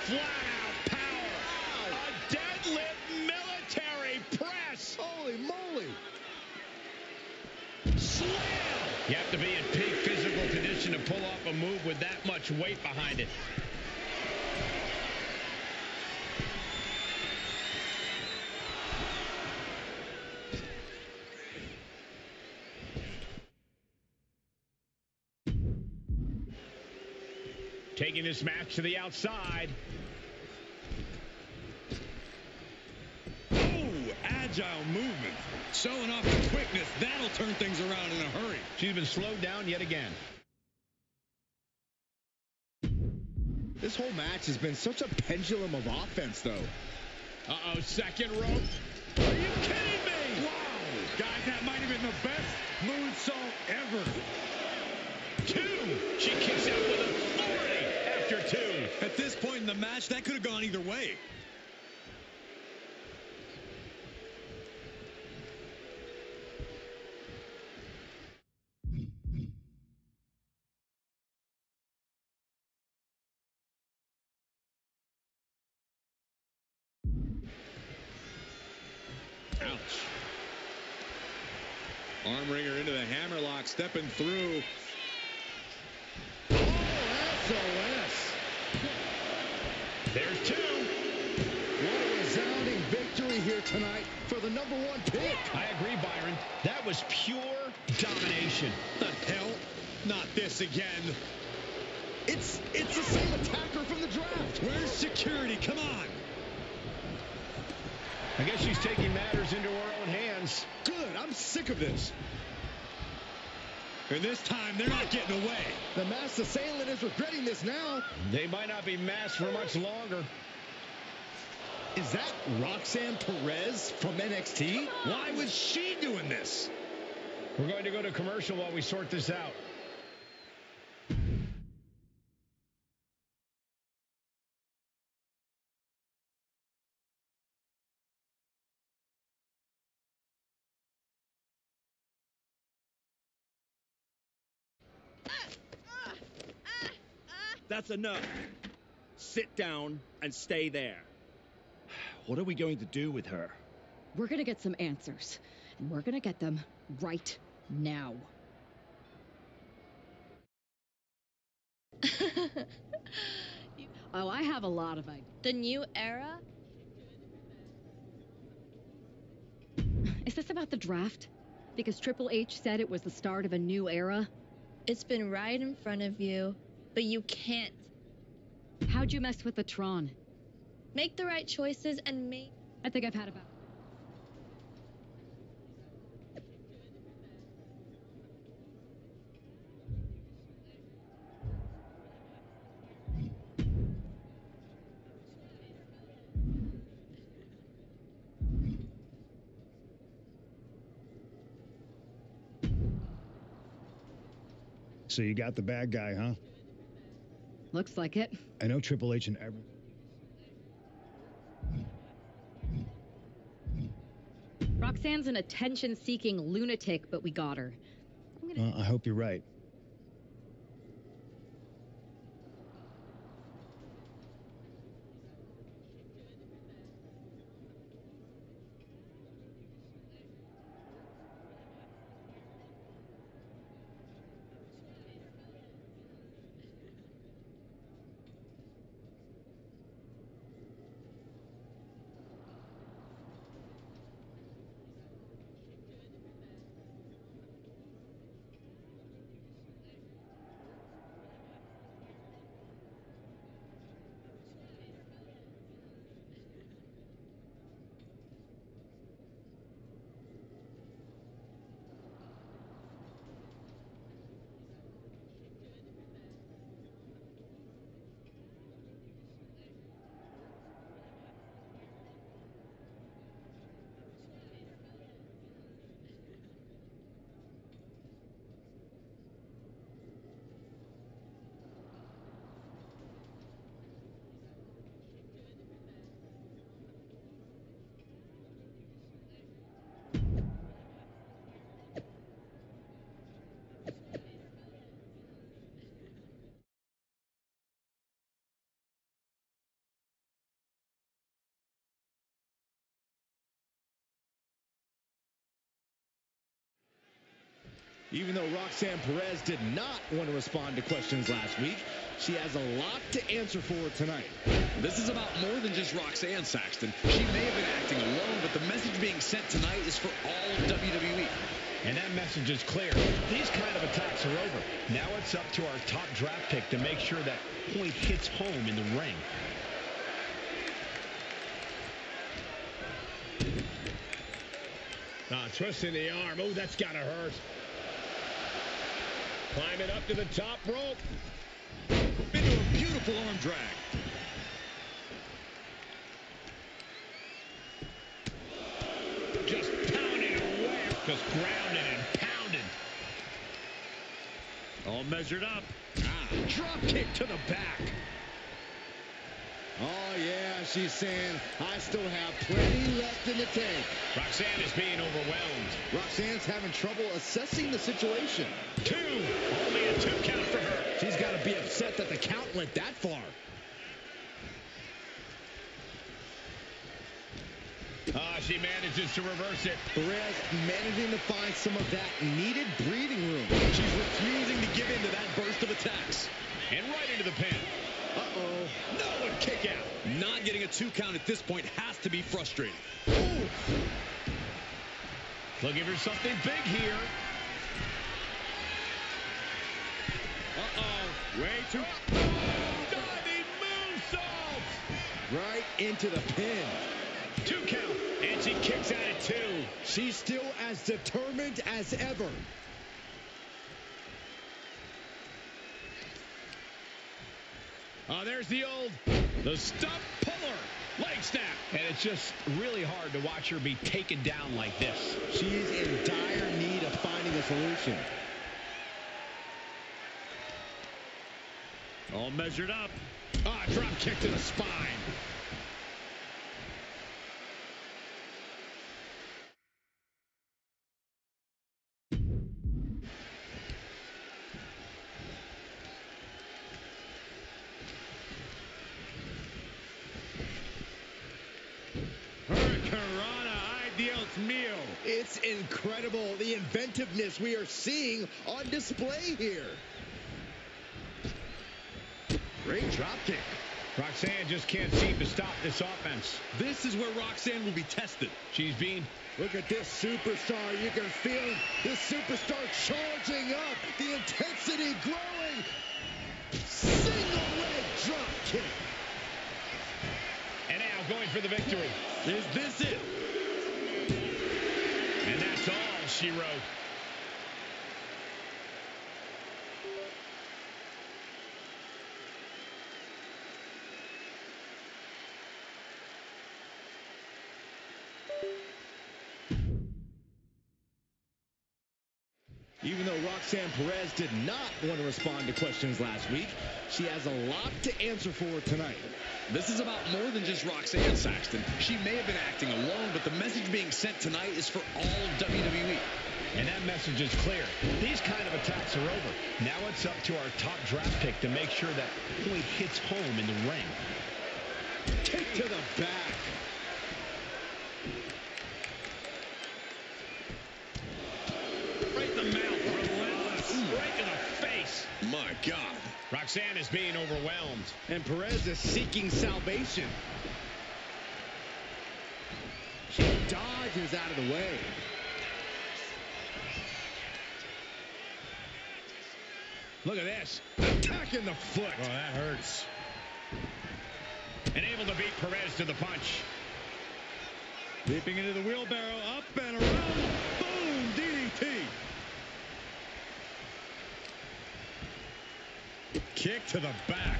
Flat out power. A deadlift military press. Holy moly. Slam. You have to be in peak physical condition to pull off a move with that much weight behind it. Taking this match to the outside. Oh, agile movement. Showing off the quickness. That'll turn things around in a hurry. She's been slowed down yet again. This whole match has been such a pendulum of offense, though. Uh-oh, second rope. Are you kidding me? Wow. Guys, that might have been the best moonsault ever. 2. She kicks out with authority after 2. At this point in the match, that could have gone either way. Ouch. Arm wringer into the hammerlock, stepping through. Oh, SOS. There's 2. What a resounding victory here tonight for the #1 pick. I agree, Byron. That was pure domination. The hell? Not this again. It's the same attacker from the draft. Where's security? Come on. I guess she's taking matters into her own hands. Good. I'm sick of this. And this time, they're not getting away. The masked assailant is regretting this now. They might not be masked for much longer. Is that Roxanne Perez from NXT? Why was she doing this? We're going to go to commercial while we sort this out. That's enough. Sit down and stay there. What are we going to do with her? We're gonna get some answers, and we're gonna get them right now. Oh, I have a lot of ideas. The new era? Is this about the draft? Because Triple H said it was the start of a new era? It's been right in front of you, but you can't. How'd you mess with the Tron? Make the right choices and make... I think I've had about... So you got the bad guy, huh? Looks like it. I know Triple H and every... Roxanne's an attention-seeking lunatic, but we got her. I hope you're right. Even though Roxanne Perez did not want to respond to questions last week, she has a lot to answer for tonight. This is about more than just Roxanne, Saxton. She may have been acting alone, but the message being sent tonight is for all of WWE. And that message is clear. These kind of attacks are over. Now it's up to our top draft pick to make sure that point hits home in the ring. Twisting the arm. Oh, that's got to hurt. Climbing up to the top rope. Into a beautiful arm drag. Just pounding away. Just grounded and pounded. All measured up. Drop kick to the back. Oh, yeah, she's saying, I still have plenty left in the tank. Roxanne is being overwhelmed. Roxanne's having trouble assessing the situation. 2. Only a 2 count for her. She's got to be upset that the count went that far. She manages to reverse it. Perez managing to find some of that needed breathing room. She's refusing to give in to that burst of attacks. And right into the pin. Uh-oh. No, a kick out. Not getting a 2 count at this point has to be frustrating. Ooh. Looking for something big here. Uh-oh. Way too... Diving moonsault! Right into the pin. 2 count. And she kicks out at 2. She's still as determined as ever. There's the stump puller. Leg snap. And it's just really hard to watch her be taken down like this. She's in dire need of finding a solution. All measured up. Drop kick to the spine. It's incredible, the inventiveness we are seeing on display here. Great drop kick. Roxanne just can't seem to stop this offense. This is where Roxanne will be tested. She's being... Look at this superstar. You can feel this superstar charging up. The intensity growing. Single leg drop kick. And now going for the victory. Is this it? And that's all she wrote. Even though Roxanne Perez did not want to respond to questions last week. She has a lot to answer for tonight. This is about more than just Roxanne, Saxton. She may have been acting alone, but the message being sent tonight is for all of WWE. And that message is clear. These kind of attacks are over. Now it's up to our top draft pick to make sure that point hits home in the ring. Kick to the back. Right in the mouth. Relentless. Right in the face. My God. Roxanne is being overwhelmed. And Perez is seeking salvation. She dodges out of the way. Look at this. Attacking the foot. Oh, that hurts. And able to beat Perez to the punch. Leaping into the wheelbarrow, up and around. Boom, DDT. Kick to the back.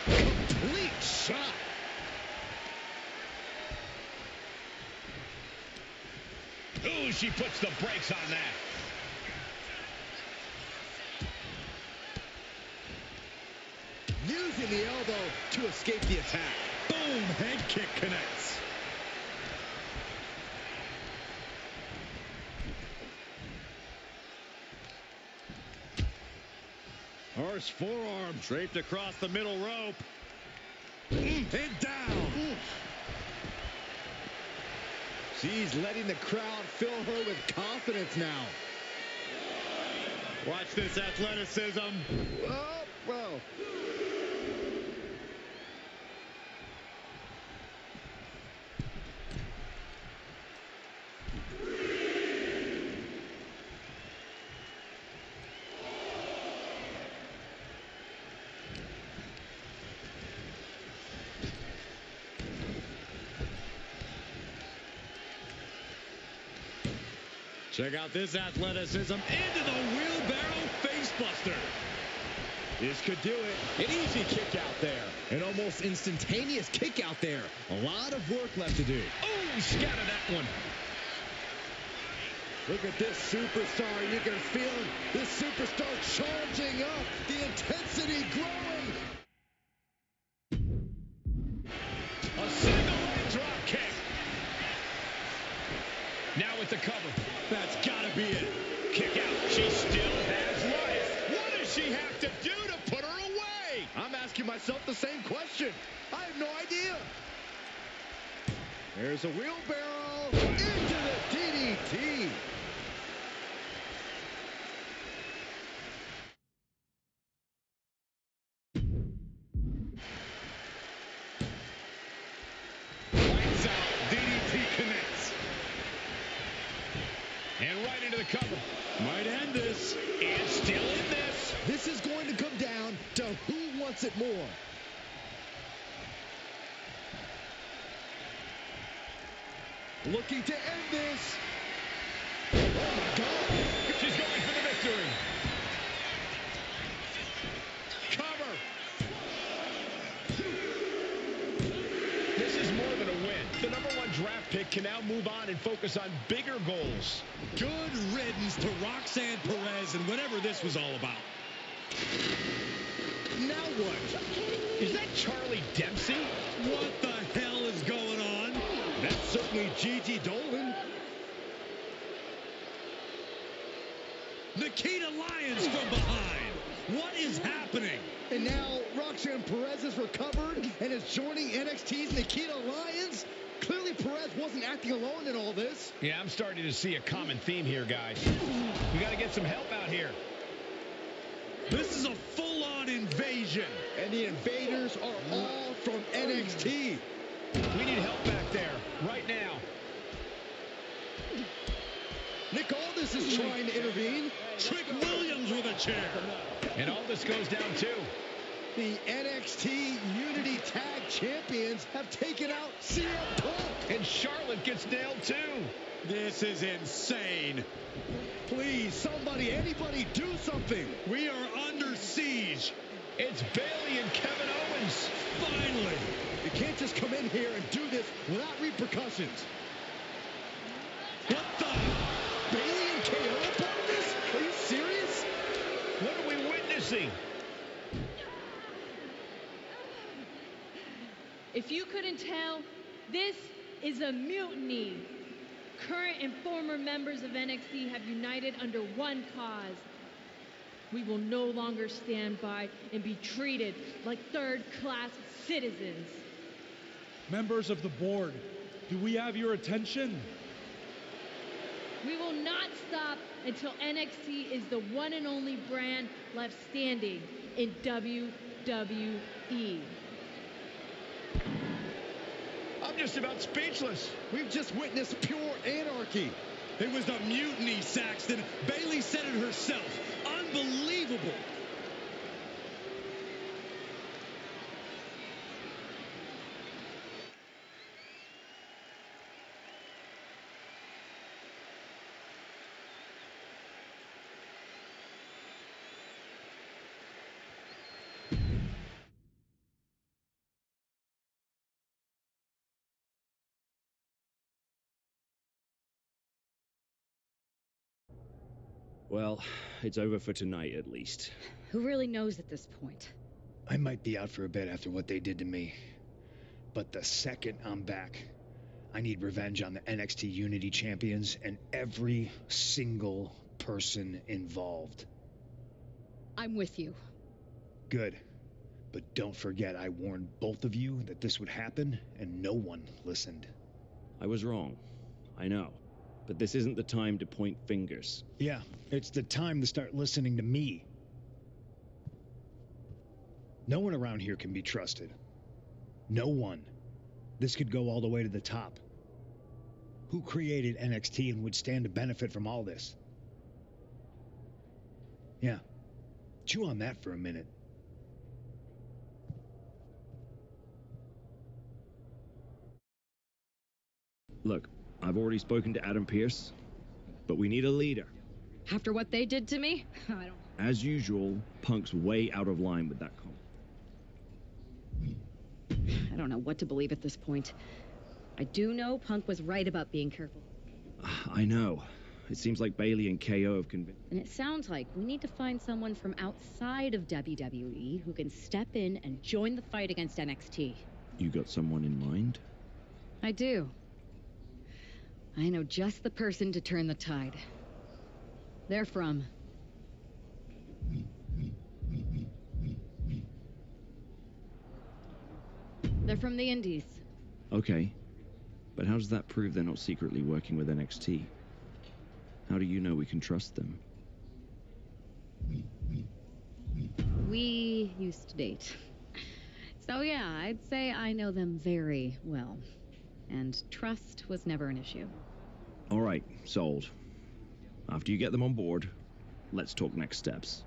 Complete shot. Ooh, she puts the brakes on that. Using the elbow to escape the attack. Boom, head kick connects. Horse forearm draped across the middle rope. And down. She's letting the crowd fill her with confidence now. Watch this athleticism. Oh, well. Check out this athleticism into the wheelbarrow facebuster. This could do it. An easy kick out there. An almost instantaneous kick out there. A lot of work left to do. Oh, scattered that one. Look at this superstar. You can feel this superstar charging up. The intensity growing. A single leg drop kick. Now with the cover. That's gotta be it. Kick out. She still has life. What does she have to do to put her away? I'm asking myself the same question. I have no idea. There's a wheelbarrow into the DDT. Lights out. DDT connects. And right into the cover. Might end this. And still in this. This is going to come down to who wants it more. Looking to end this. Oh, my God. She's going for the victory. Cover. This is more than a win. The #1 draft pick can now move on and focus on bigger goals. Good riddance to Roxanne Perez and whatever this was all about. Now what? Is that Charlie Dempsey? What the hell is going on? That's certainly Gigi Dolan. Nikita Lyons from behind. What is happening? And now Roxanne Perez is recovered and is joining NXT's Nikita Lyons. Clearly Perez wasn't acting alone in all this. Yeah, I'm starting to see a common theme here, guys. We got to get some help out here. This is a full-on invasion. And the invaders are all from NXT. We need help back there, right now. Nick Aldis is trying to intervene. Trick Williams with a chair. And Aldis goes down too. The NXT Unity Tag Champions have taken out CM Punk. And Charlotte gets nailed too. This is insane. Please, somebody, anybody, do something. We are under siege. It's Bayley and Kevin Owens. Finally. You can't just come in here and do this without repercussions. mercy. If you couldn't tell, this is a mutiny. Current and former members of NXT have united under one cause. We will no longer stand by and be treated like third-class citizens. Members of the board, do we have your attention? We will not stop until NXT is the one and only brand left standing in WWE. I'm just about speechless. We've just witnessed pure anarchy. It was a mutiny, Saxton. Bayley said it herself. Unbelievable. Well, it's over for tonight at least. Who really knows at this point? I might be out for a bit after what they did to me. But the second I'm back, I need revenge on the NXT Unity Champions and every single person involved. I'm with you. Good. But don't forget I warned both of you that this would happen, and no one listened. I was wrong. I know. But this isn't the time to point fingers. Yeah, it's the time to start listening to me. No one around here can be trusted. No one. This could go all the way to the top. Who created NXT and would stand to benefit from all this? Yeah. Chew on that for a minute. Look, I've already spoken to Adam Pearce, but we need a leader. After what they did to me? I don't... As usual, Punk's way out of line with that comment. I don't know what to believe at this point. I do know Punk was right about being careful. I know. It seems like Bayley and KO have convinced... And it sounds like we need to find someone from outside of WWE who can step in and join the fight against NXT. You got someone in mind? I do. I know just the person to turn the tide. They're from... They're from the Indies. Okay. But how does that prove they're not secretly working with NXT? How do you know we can trust them? We used to date. So yeah, I'd say I know them very well. And trust was never an issue. All right, sold. After you get them on board, let's talk next steps.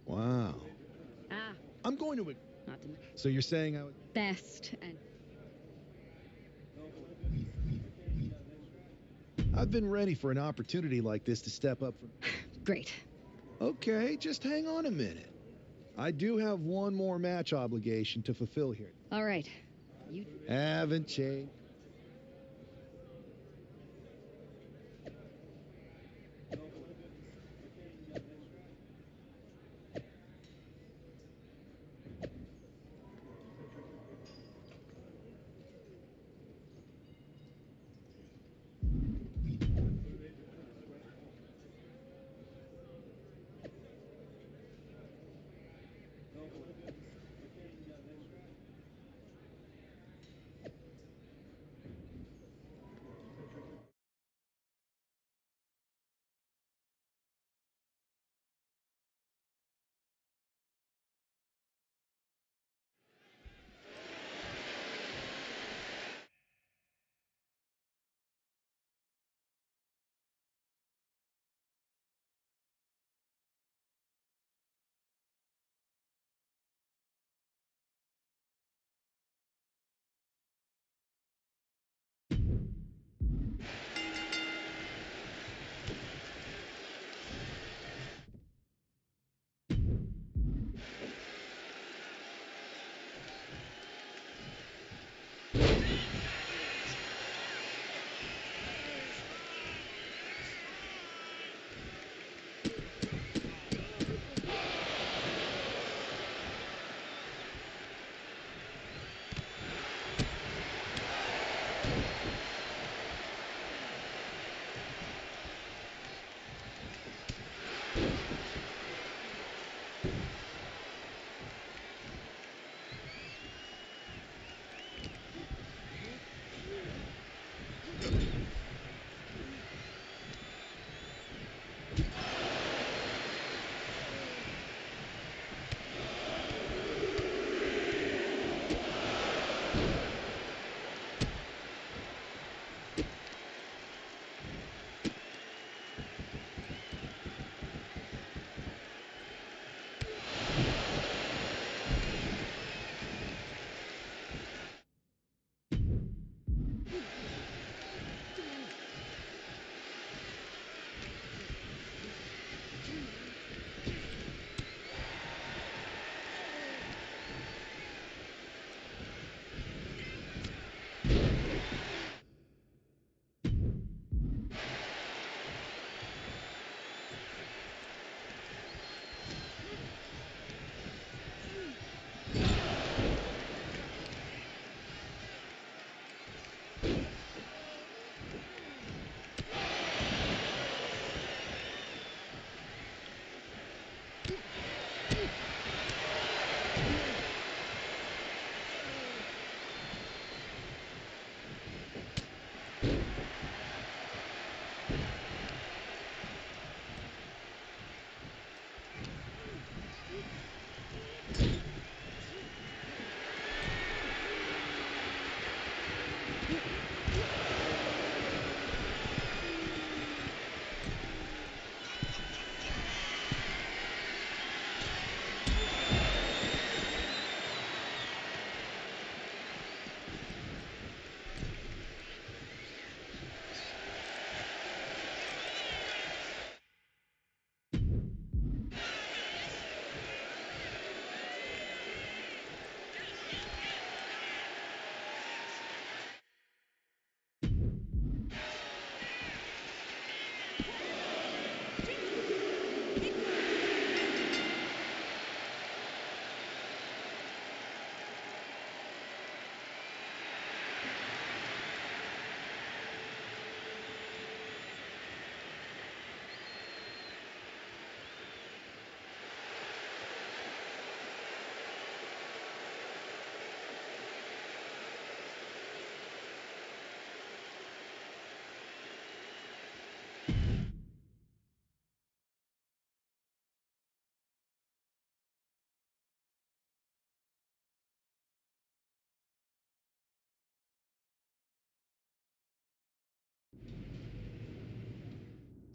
Wow. Ah. I'm going to... Not to... So you're saying I was... Best and... I've been ready for an opportunity like this to step up for... Great. Okay, just hang on a minute. I do have one more match obligation to fulfill here. All right. You... Haven't changed.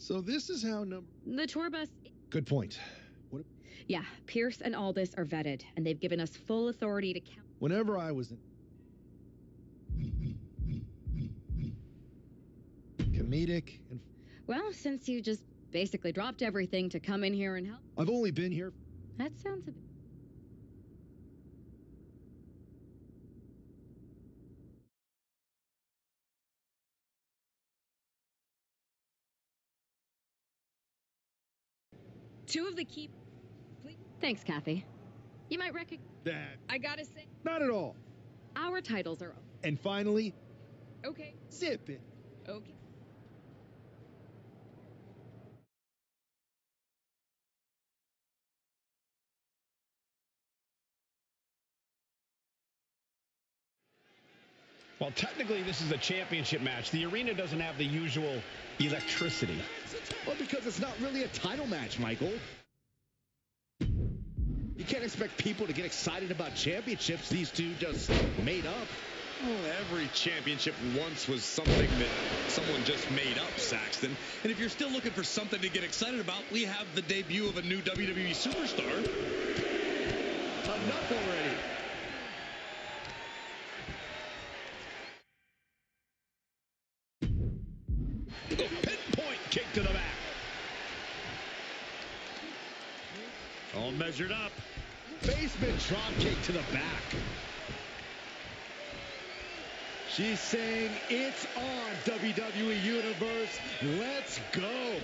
So this is how The tour bus... Good point. What... Yeah, Pierce and Aldis are vetted, and they've given us full authority to count... Whenever I was in... comedic and... Well, since you just basically dropped everything to come in here and help... I've only been here... That sounds a bit... Two of the key... Thanks, Kathy. You might recognize... That... I gotta say... Not at all. Our titles are... And finally... Okay. Zip it. Okay. Well, technically, this is a championship match. The arena doesn't have the usual electricity. Well, because it's not really a title match, Michael. You can't expect people to get excited about championships these two just made up. Well, every championship once was something that someone just made up, Saxton. And if you're still looking for something to get excited about, we have the debut of a new WWE superstar. Enough already. The pinpoint kick to the back. All measured up. Basement drop kick to the back. She's saying it's on, WWE Universe. Let's go.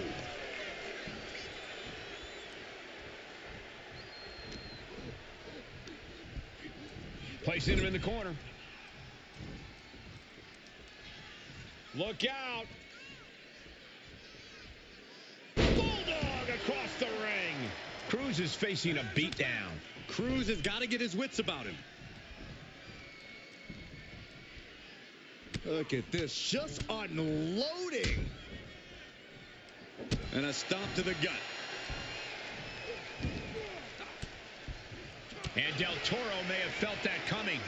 Placing him in the corner. Look out. Bulldog across the ring. Cruz is facing a beatdown. Cruz has got to get his wits about him. Look at this, just unloading. And a stomp to the gut. And Del Toro may have felt that coming.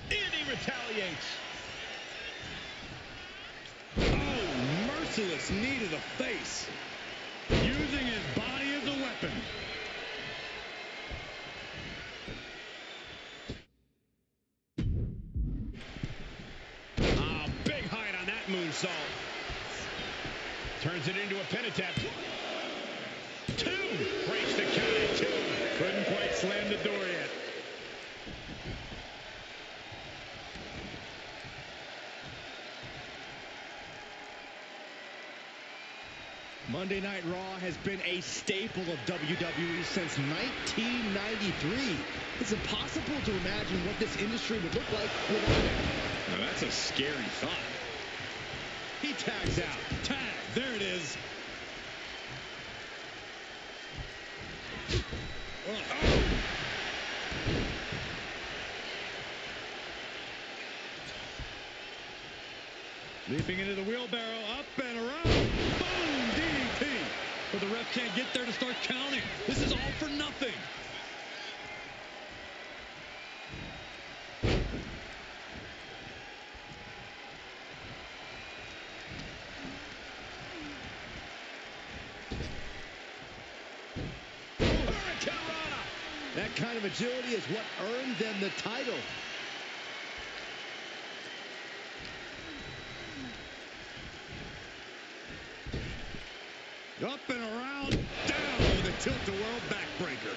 And he retaliates. Merciless knee to the face. Using his body as a weapon. Big height on that moonsault. Turns it into a pin attempt. Two. Breaks the count at two. Couldn't quite slam the door yet. Monday Night Raw has been a staple of WWE since 1993. It's impossible to imagine what this industry would look like without it. Now that's a scary thought. He tags out. Tag. There it is. Oh. Leaping into the wheelbarrow, up and around. Boom! DDT. But the ref can't get there to start counting. This is all for nothing. That kind of agility is what earned them the title. Up and around, down with a tilt-a-whirl backbreaker.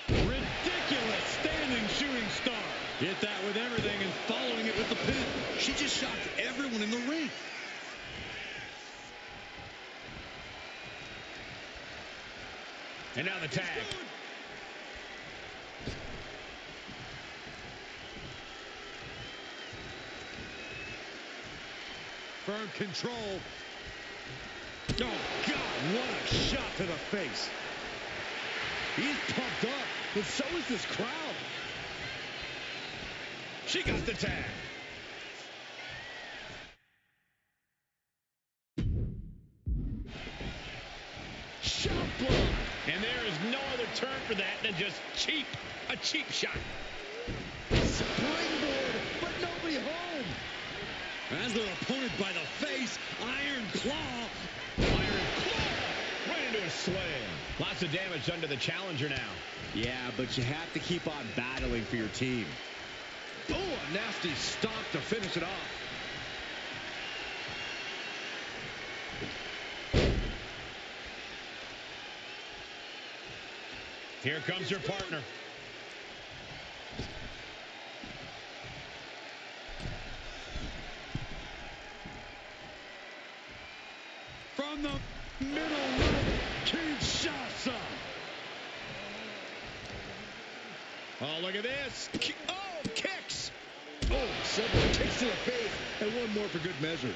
Ridiculous standing shooting star. Hit that with everything and following it with the pin. She just shocked everyone in the ring. And now the tag. Firm control. Oh, God, what a shot to the face. He's pumped up, and so is this crowd. She got the tag. Shot block. And there is no other term for that than just cheap. A cheap shot. Springboard, but nobody home. As their opponent by the face, Iron Claw. Iron Claw. Right into a slam. Lots of damage done to the challenger now. Yeah, but you have to keep on battling for your team. Oh, a nasty stomp to finish it off. Here comes your partner. From the middle rope, Kinshasa. Oh, look at this. Oh, kicks. Oh, several kicks to the face, and one more for good measure.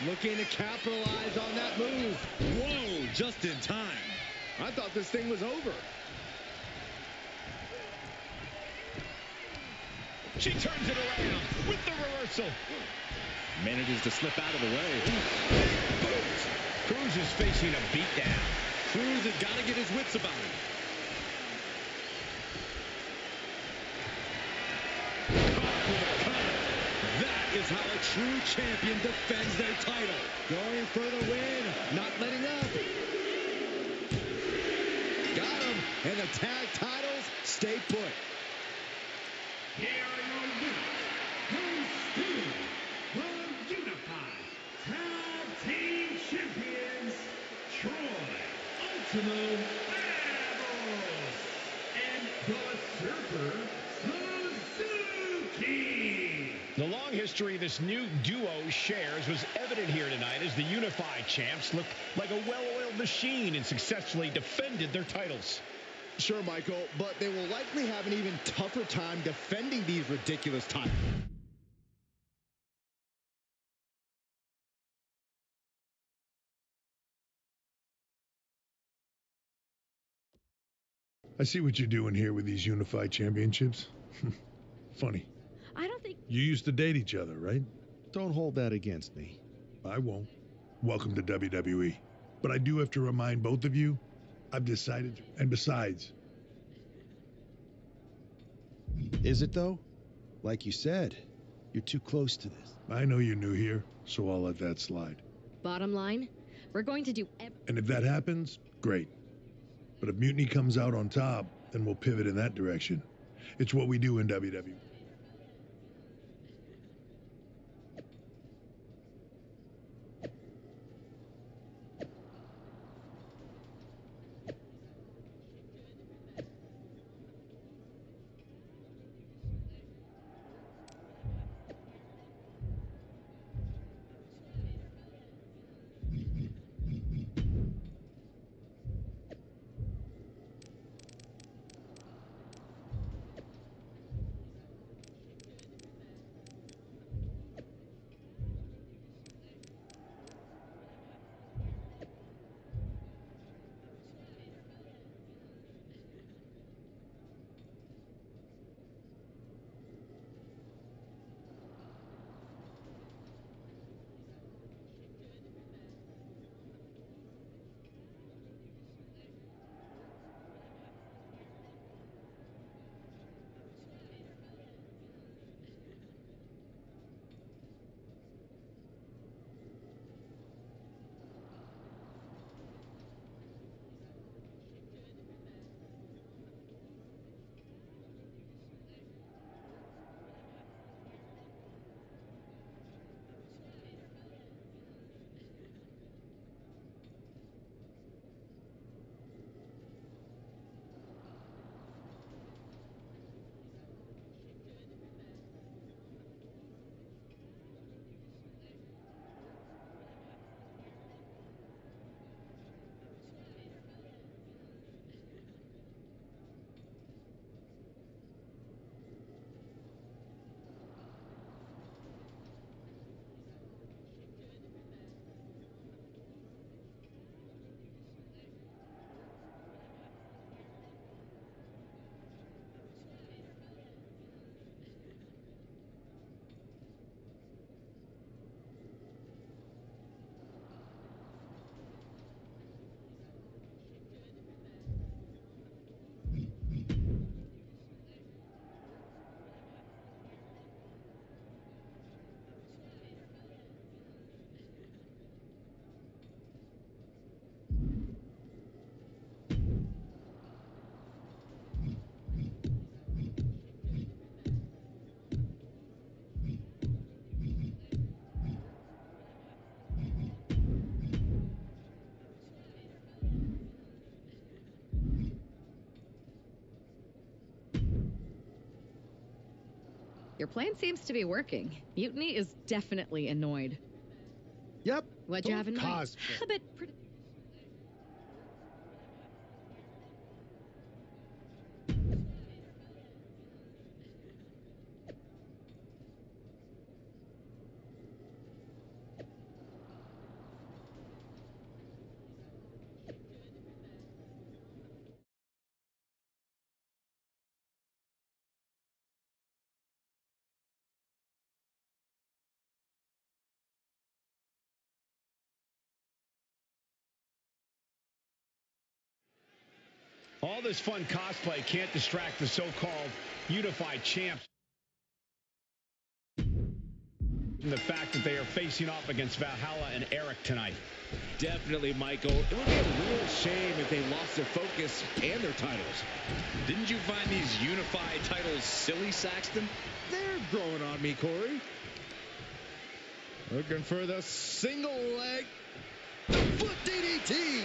Looking to capitalize on that move. Whoa, just in time. I thought this thing was over. She turns it around with the reversal. Manages to slip out of the way. Cruz is facing a beatdown. Cruz has got to get his wits about him. That is how a true champion defends their title. Going for the win, not letting up. Got him, and the tag titles stay put. Here are your winners, the Unified Tag Team Champions, Troy Ultimo Bravos, and the Surfer Suzuki. The long history this new duo shares was evident here tonight as the Unified champs looked like a well-oiled machine and successfully defended their titles. Sure, Michael, but they will likely have an even tougher time defending these ridiculous titles. I see what you're doing here with these unified championships. Funny. I don't think... You used to date each other, right? Don't hold that against me. I won't. Welcome to WWE. But I do have to remind both of you, I've decided to. And besides... Is it, though? Like you said, you're too close to this. I know you're new here, so I'll let that slide. Bottom line, we're going to do And if that happens, great. But if Mutiny comes out on top, then we'll pivot in that direction. It's what we do in WWE. Your plan seems to be working. Mutiny is definitely annoyed. Yep. What'd you have in mind? Cosplay. A bit All this fun cosplay can't distract the so-called unified champs from the fact that they are facing off against Valhalla and Eric tonight. Definitely, Michael. It would be a real shame if they lost their focus and their titles. Didn't you find these unified titles silly, Saxton? They're growing on me, Corey. Looking for the single leg. The foot DDT.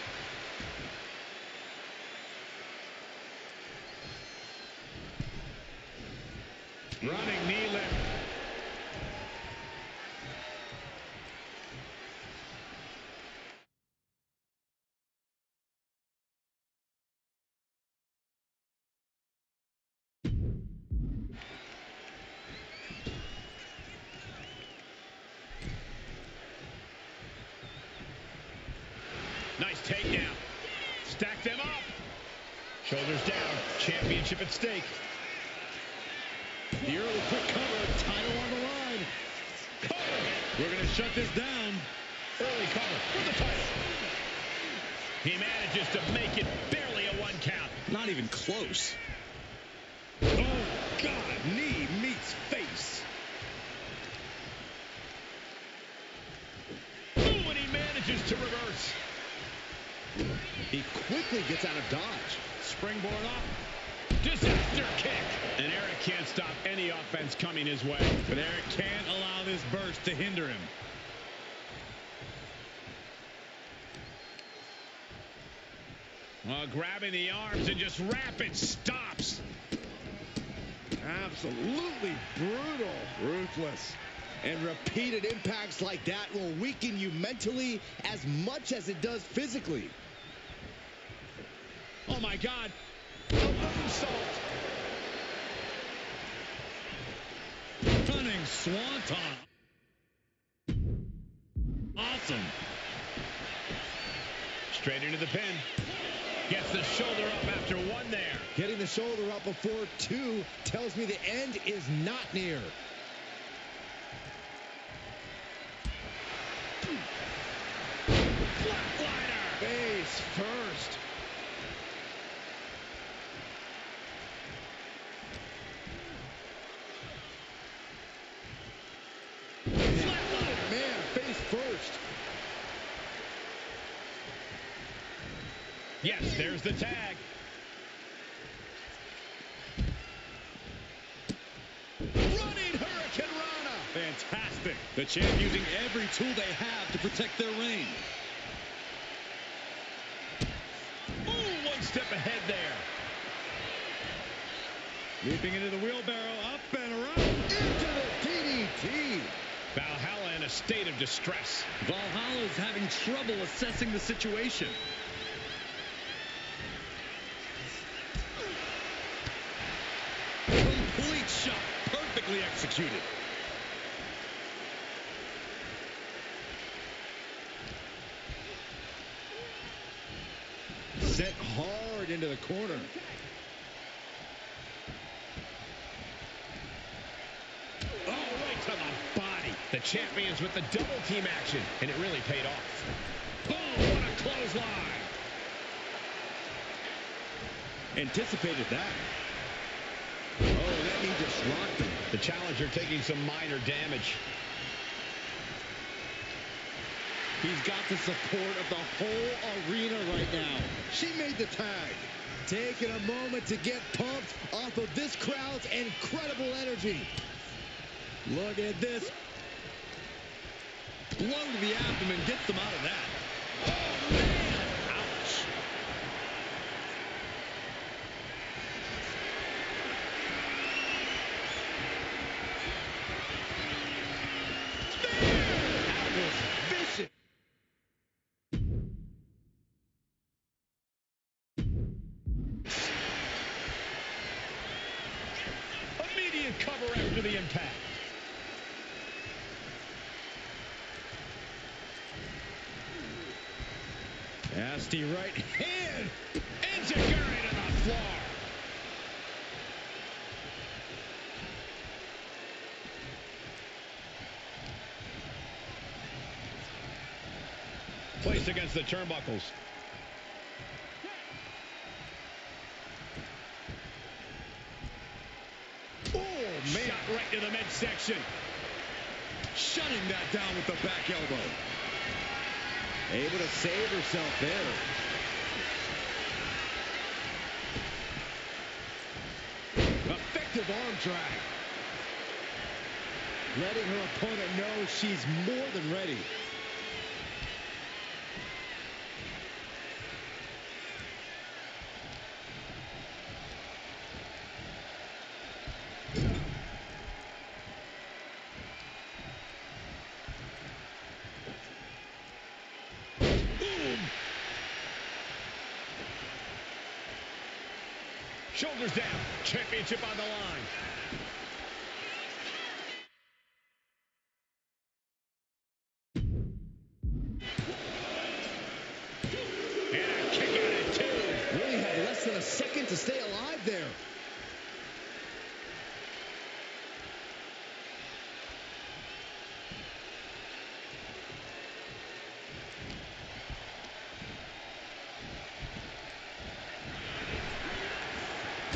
Running knee lift. Nice takedown. Stack them up. Shoulders down. Championship at stake. The early quick cover. Title on the line. Cover. We're going to shut this down. Early cover for the title. He manages to make it barely a 1 count. Not even close. Oh, God. Knee meets face. Ooh, and he manages to reverse. He quickly gets out of dodge. Springboard up. Disaster kick. And Eric can't stop any offense coming his way. But Eric can't allow this burst to hinder him. Grabbing the arms and just rapid stops. Absolutely brutal. Ruthless. And repeated impacts like that will weaken you mentally as much as it does physically. Oh, my God. A moonsault. Stunning swanton. Awesome. Straight into the pin. Gets the shoulder up after 1 there. Getting the shoulder up before 2 tells me the end is not near. Flatliner. Face first. Flatliner. Man, face first. Yes, there's the tag. Running Hurricane Rana. Fantastic. The champ using every tool they have to protect their reign. Ooh, 1 step ahead there. Leaping into the wheelbarrow, up and around. Into the DDT. Valhalla in a state of distress. Valhalla is having trouble assessing the situation. Complete shot, perfectly executed. Set hard into the corner. Oh, right to the body. The champions with the double team action, and it really paid off. Oh, what a clothesline. Anticipated that. Oh, that knee just rocked him. The challenger taking some minor damage. He's got the support of the whole arena right now. She made the tag. Taking a moment to get pumped off of this crowd's incredible energy. Look at this. Blow to the abdomen gets them out of that. Oh, man. Ouch. Nasty right hand. Enziguri to the floor. Placed against the turnbuckles. Oh, man. Shot right to the midsection. Shutting that down with the back elbow. Able to save herself there. Effective arm drag. Letting her opponent know she's more than ready. Shoulders down. Championship on the line. And a kick out at 2. Really had less than a second to stay alive there.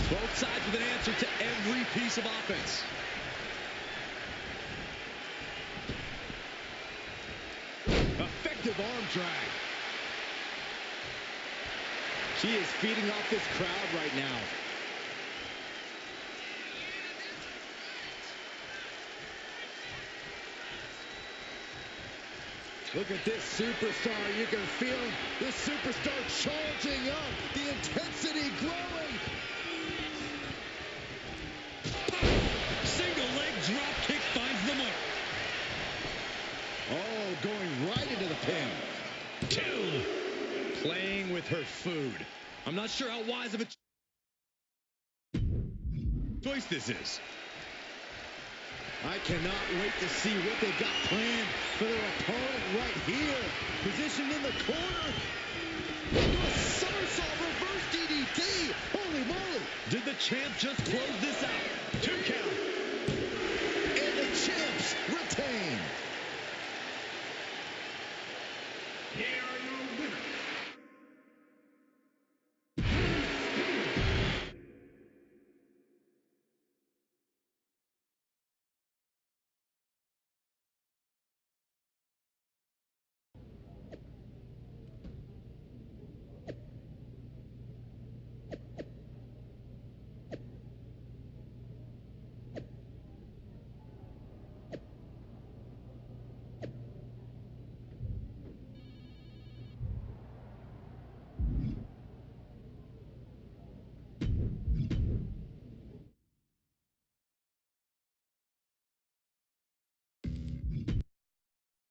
Both sides with an answer to every piece of offense. Effective arm drag. She is feeding off this crowd right now. Look at this superstar. You can feel this superstar charging up. The intensity growing. Single leg drop kick finds the mark. Oh, going right into the pin. 2. Playing with her food. I'm not sure how wise of a choice this is. I cannot wait to see what they've got planned for their opponent right here. Positioned in the corner. Into a somersault reverse DDT. Holy moly. Did the champ just close this out? 2 count.